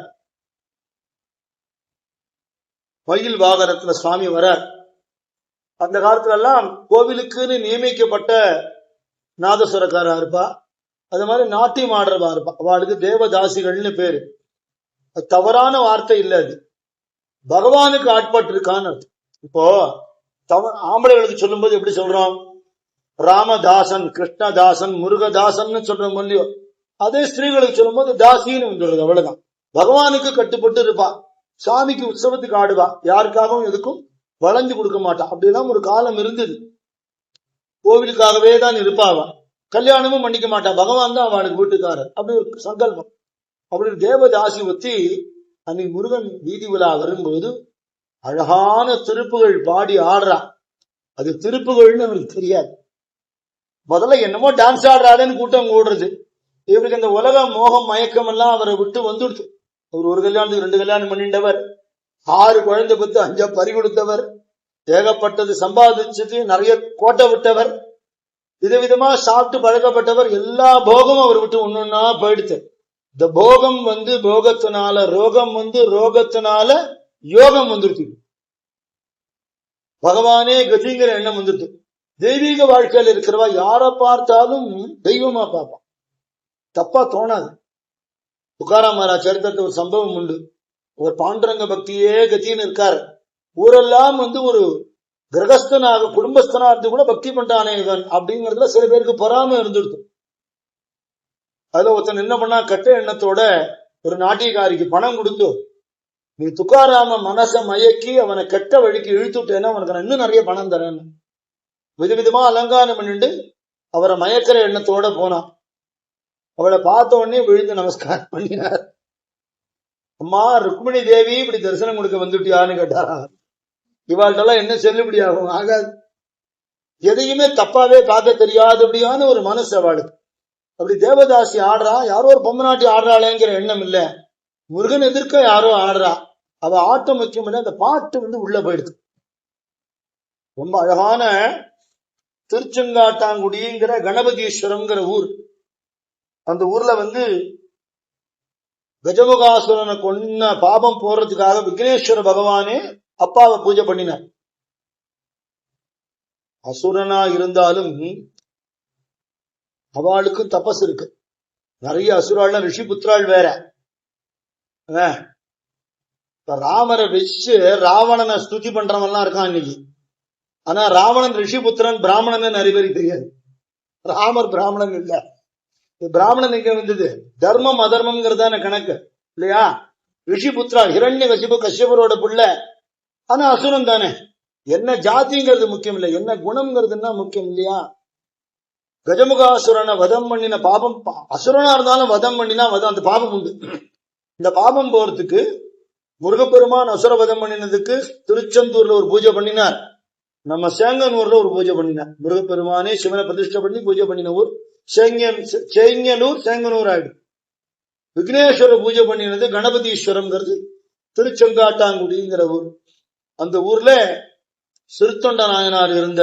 மயில் வாகனத்துல சுவாமி வரார். அந்த காலத்துல எல்லாம் கோவிலுக்குன்னு நியமிக்கப்பட்ட நாதஸ்வரக்காரா இருப்பா. அது மாதிரி நாட்டியம் ஆடுறவா இருப்பா. அவளுக்கு தேவதாசிகள்னு பேரு. தவறான வார்த்தை இல்ல, அது பகவானுக்கு ஆட்பட்டு இருக்கான்னு அர்த்தம். இப்போ ஆம்பளைகளுக்கு சொல்லும் போது எப்படி சொல்றோம்? ராமதாசன், கிருஷ்ணதாசன், முருகதாசன் சொல்றோம் இல்லையோ? அதே ஸ்திரீகளுக்கு சொல்லும் போது தாசின்னு சொல்றது. அவ்வளவுதான். பகவானுக்கு கட்டுப்பட்டு இருப்பா. சாமிக்கு உற்சவத்துக்கு ஆடுவா. யாருக்காகவும் எதுக்கும் வளைஞ்சு கொடுக்க மாட்டா. அப்படிலாம் ஒரு காலம் இருந்தது. கோவிலுக்காகவே தான் இருப்பாவா. கல்யாணமும் பண்ணிக்க மாட்டா. பகவான் தான் அவளுக்கு வீட்டுக்காரர். அப்படி ஒரு சங்கல்பம். அப்படி ஒரு தேவதாசி ஒத்தி அன்னைக்கு முருகன் வீதி விழா வரும்போது அழகான திருப்புகள் பாடி ஆடுறா. அது திருப்புகள்னு அவருக்கு தெரியாது. முதல்ல என்னமோ டான்ஸ் ஆடுறாருன்னு கூட்டம் கூடுறது. இவருக்கு இந்த உலக மோகம் மயக்கம் எல்லாம் அவரை விட்டு வந்துடுச்சு. அவர் ஒரு கல்யாணத்துக்கு 2 கல்யாணம் பண்ணிட்டவர், 6 குழந்தை பத்து 5 பறி கொடுத்தவர், ஏகப்பட்டது சம்பாதிச்சது, நிறைய கோட்டை விட்டவர், விதவிதமா சாப்பிட்டு பழக்கப்பட்டவர். எல்லா போகமும் அவர் விட்டு ஒன்னொன்னா போயிடுச்சு. இந்த போகம் போகத்தினால ரோகம் ரோகத்தினால யோகம் வந்துருச்சு. பகவானே கதிங்கிற எண்ணம் வந்துருச்சு. தெய்வீக வாழ்க்கையில் இருக்கிறவா யாரை பார்த்தாலும் தெய்வமா பார்ப்பான். தப்பா தோணாது. துக்காராம் மகாராஜ் சரித்திரத்தை ஒரு சம்பவம் உண்டு. ஒரு பாண்டரங்க பக்தியே கத்தின்னு இருக்காரு. ஊரெல்லாம் ஒரு கிரகஸ்தனாக குடும்பஸ்தனா இருந்து கூட பக்தி பண்றானே இவன் அப்படிங்கறதுல சில பேருக்கு பொறாம இருந்துடுது. அதுல ஒருத்தன் என்ன பண்ணா, கட்ட எண்ணத்தோட ஒரு நாட்டியக்காரிக்கு பணம் கொடுத்து, நீ துக்காராம மனச மயக்கி அவனை கெட்ட வழிக்கு இழுத்துட்டேன்னா உனக்கு நான் இன்னும் நிறைய பணம் தரேன்னு விதவிதமா அலங்காரம் பண்ணிட்டு அவரை மயக்கிற எண்ணத்தோட போனான். அவளை பார்த்த உடனே விழுந்து நமஸ்காரம் பண்ணினார். அம்மா ருக்மிணி தேவி இப்படி தரிசனம் கொடுக்க வந்துட்டியான்னு கேட்டாரா. இவாள்கிட்டலாம் என்ன செல்லுபடி ஆகும்? ஆகாது. எதையுமே தப்பாவே பார்க்க தெரியாதபடியான ஒரு மனசு அவளுக்கு. அப்படி தேவதாசி ஆடுறா. யாரோ ஒரு பொம்மநாட்டி ஆடுறாளேங்கிற எண்ணம் இல்ல, முருகன் எதிர்க்க யாரோ ஆடுறா. அவ ஆட்டம் முக்கியம் இல்ல, அந்த பாட்டு உள்ள போயிடுது. ரொம்ப அழகான திருச்செங்காட்டாங்குடிங்கிற கணபதீஸ்வரம்ங்கிற ஊர். அந்த ஊர்ல கஜமுகாசுரனை கொன்ன பாபம் போறதுக்காக விக்னேஸ்வர பகவானே அப்பாவை பூஜை பண்ணினார். அசுரனா இருந்தாலும் அவளுக்கும் தபஸ் இருக்கு. நிறைய அசுராள்னா ரிஷி புத்திராள் வேற. ராமரை வச்சு ராவணனை ஸ்துதி பண்றவன்லாம் இருக்கான் இன்னைக்கு. ஆனா ராவணன் ரிஷிபுத்திரன் பிராமணன் நிறைய பேருக்கு தெரியாது. ராமர் பிராமணன் இல்ல. பிராமணன் எங்க வந்தது? தர்மம் அதர்மம்ங்கிறதான கணக்கு இல்லையா? ரிஷிபுத்திரா ஹிரண்யகசிபு கஷ்யபரோட புள்ள. ஆனா அசுரன் தானே. என்ன ஜாதிங்கிறது முக்கியம் இல்லை, என்ன குணம்ங்கிறதுனா முக்கியம் இல்லையா? கஜமுகாசுரனை வதம் பண்ணின பாபம், அசுரனா இருந்தாலும் வதம் பண்ணினா அந்த பாபம் உண்டு. இந்த பாபம் போறதுக்கு முருகப்பெருமான் அசுர வதம் பண்ணினதுக்கு திருச்செந்தூர்ல ஒரு பூஜை பண்ணினார். நம்ம சேங்கனூர்ல ஒரு பூஜை பண்ணினார். முருகப்பெருமானே சிவனை பிரதிஷ்டை பண்ணி பூஜை பண்ணின ஊர் சேங்கனூர். சேங்கனூர் ஆயிடும். விக்னேஸ்வர பூஜை பண்ணினது கணபதீஸ்வரம்ங்கிறது திருச்செங்காட்டாங்குடிங்கிற ஊர். அந்த ஊர்ல சிறுத்தொண்ட நாயனார் இருந்த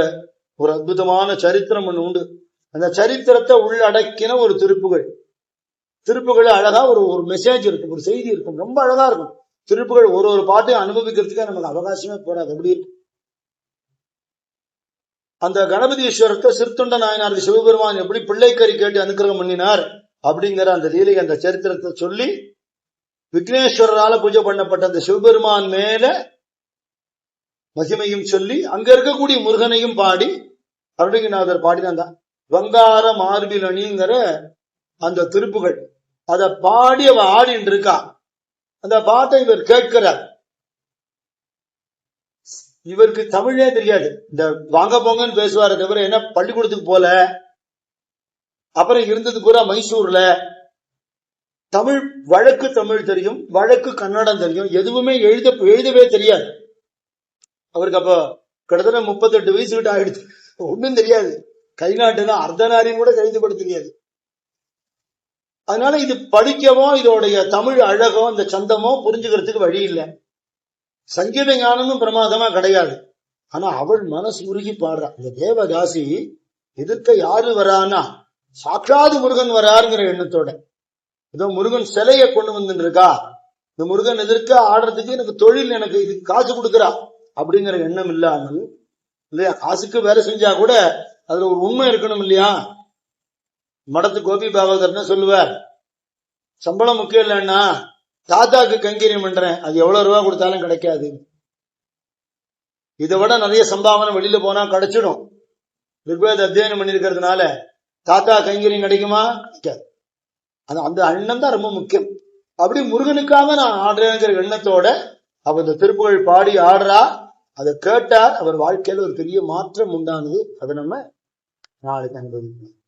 ஒரு அற்புதமான சரித்திரம் ஒண்ணு உண்டு. அந்த சரித்திரத்தை உள்ளடக்கின ஒரு திருப்புகள் அழகா ஒரு மெசேஜ் இருக்கும், ஒரு செய்தி இருக்கும். ரொம்ப அழகா இருக்கும் திருப்புகள். ஒரு பாட்டையும் அனுபவிக்கிறதுக்கே நமக்கு அவகாசமே போறாது. அப்படி இருக்கும். அந்த கணபதீஸ்வரத்தை சிறுத்தொண்ட நாயனாருக்கு சிவபெருமான் எப்படி பிள்ளைக்கறி கேட்டு அனுக்கிரகம் பண்ணினார் அப்படிங்கிற அந்த லீலை, அந்த சரித்திரத்தை சொல்லி விக்னேஸ்வரரால பூஜை பண்ணப்பட்ட அந்த சிவபெருமான் மேல மகிமையும் சொல்லி அங்க இருக்கக்கூடிய முருகனையும் பாடி அருணகிரிநாதர் பாடினா வங்கார மார்பில் அணிங்கிற அந்த திருப்புகள். அதை பாடி அவ ஆடின்னு இருக்கா. அந்த பாட்டை இவர் கேட்கிறார். இவருக்கு தமிழே தெரியாது. இந்த வாங்க போங்கன்னு பேசுவார தவிர என்ன பள்ளிக்கூடத்துக்கு போல. அப்புறம் இருந்தது பூரா மைசூர்ல. தமிழ் வழக்கு தமிழ் தெரியும், வழக்கு கன்னடம் தெரியும். எதுவுமே எழுதவே தெரியாது அவருக்கு. அப்ப கிட்டத்தட்ட 38 வயசு கிட்ட ஆயிடுச்சு. ஒன்னும் தெரியாது. கை நாட்டுதான் அர்த்தநாரியும் கூட கைது பட தெரியாது. அதனால இது படிக்கவோ இதோடைய தமிழ் அழகோ இந்த சந்தமோ புரிஞ்சுக்கிறதுக்கு வழி இல்லை. சங்கீத ஞானமும் பிரமாதமா கிடையாது. ஆனா அவள் மனசு உருகி பாடுறா. இந்த தேவதாசி எதிர்க்க யாரு வரானா சாட்சாது முருகன் வராருங்கிற எண்ணத்தோட, ஏதோ முருகன் சிலையை கொண்டு வந்துட்டு இருக்கா, இந்த முருகன் எதிர்க்க ஆடுறதுக்கு எனக்கு தொழில், எனக்கு இது காசு கொடுக்குறா அப்படிங்கிற எண்ணம் இல்லாமல் இல்லையா, காசுக்கு வேலை செஞ்சா கூட அதுல ஒரு உண்மை இருக்கணும் இல்லையா. மடத்து கோபி பாகவதர்னு சொல்லுவார், சம்பளம் முக்கியம் இல்லைன்னா தாத்தாக்கு கைங்கரியம் பண்றேன், அது எவ்வளவு ரூபா கொடுத்தாலும் கிடைக்காது, இதை விட நிறைய சம்பாவனை வெளியில போனா கிடைச்சிடும். ரிக்வேத அத்தியனம் பண்ணிருக்கிறதுனால தாத்தா கைங்கரியம் கிடைக்குமா? கிடைக்காது. அந்த எண்ணம் தான் ரொம்ப முக்கியம். அப்படி முருகனுக்காக நான் ஆடுறேங்கிற எண்ணத்தோட அவ இந்த திருப்புகழ் பாடி ஆடுறா. அதை கேட்டார், அவர் வாழ்க்கையில ஒரு பெரிய மாற்றம் உண்டானது. அதை நம்ம நாளைக்கு அனுபவிக்கணும்.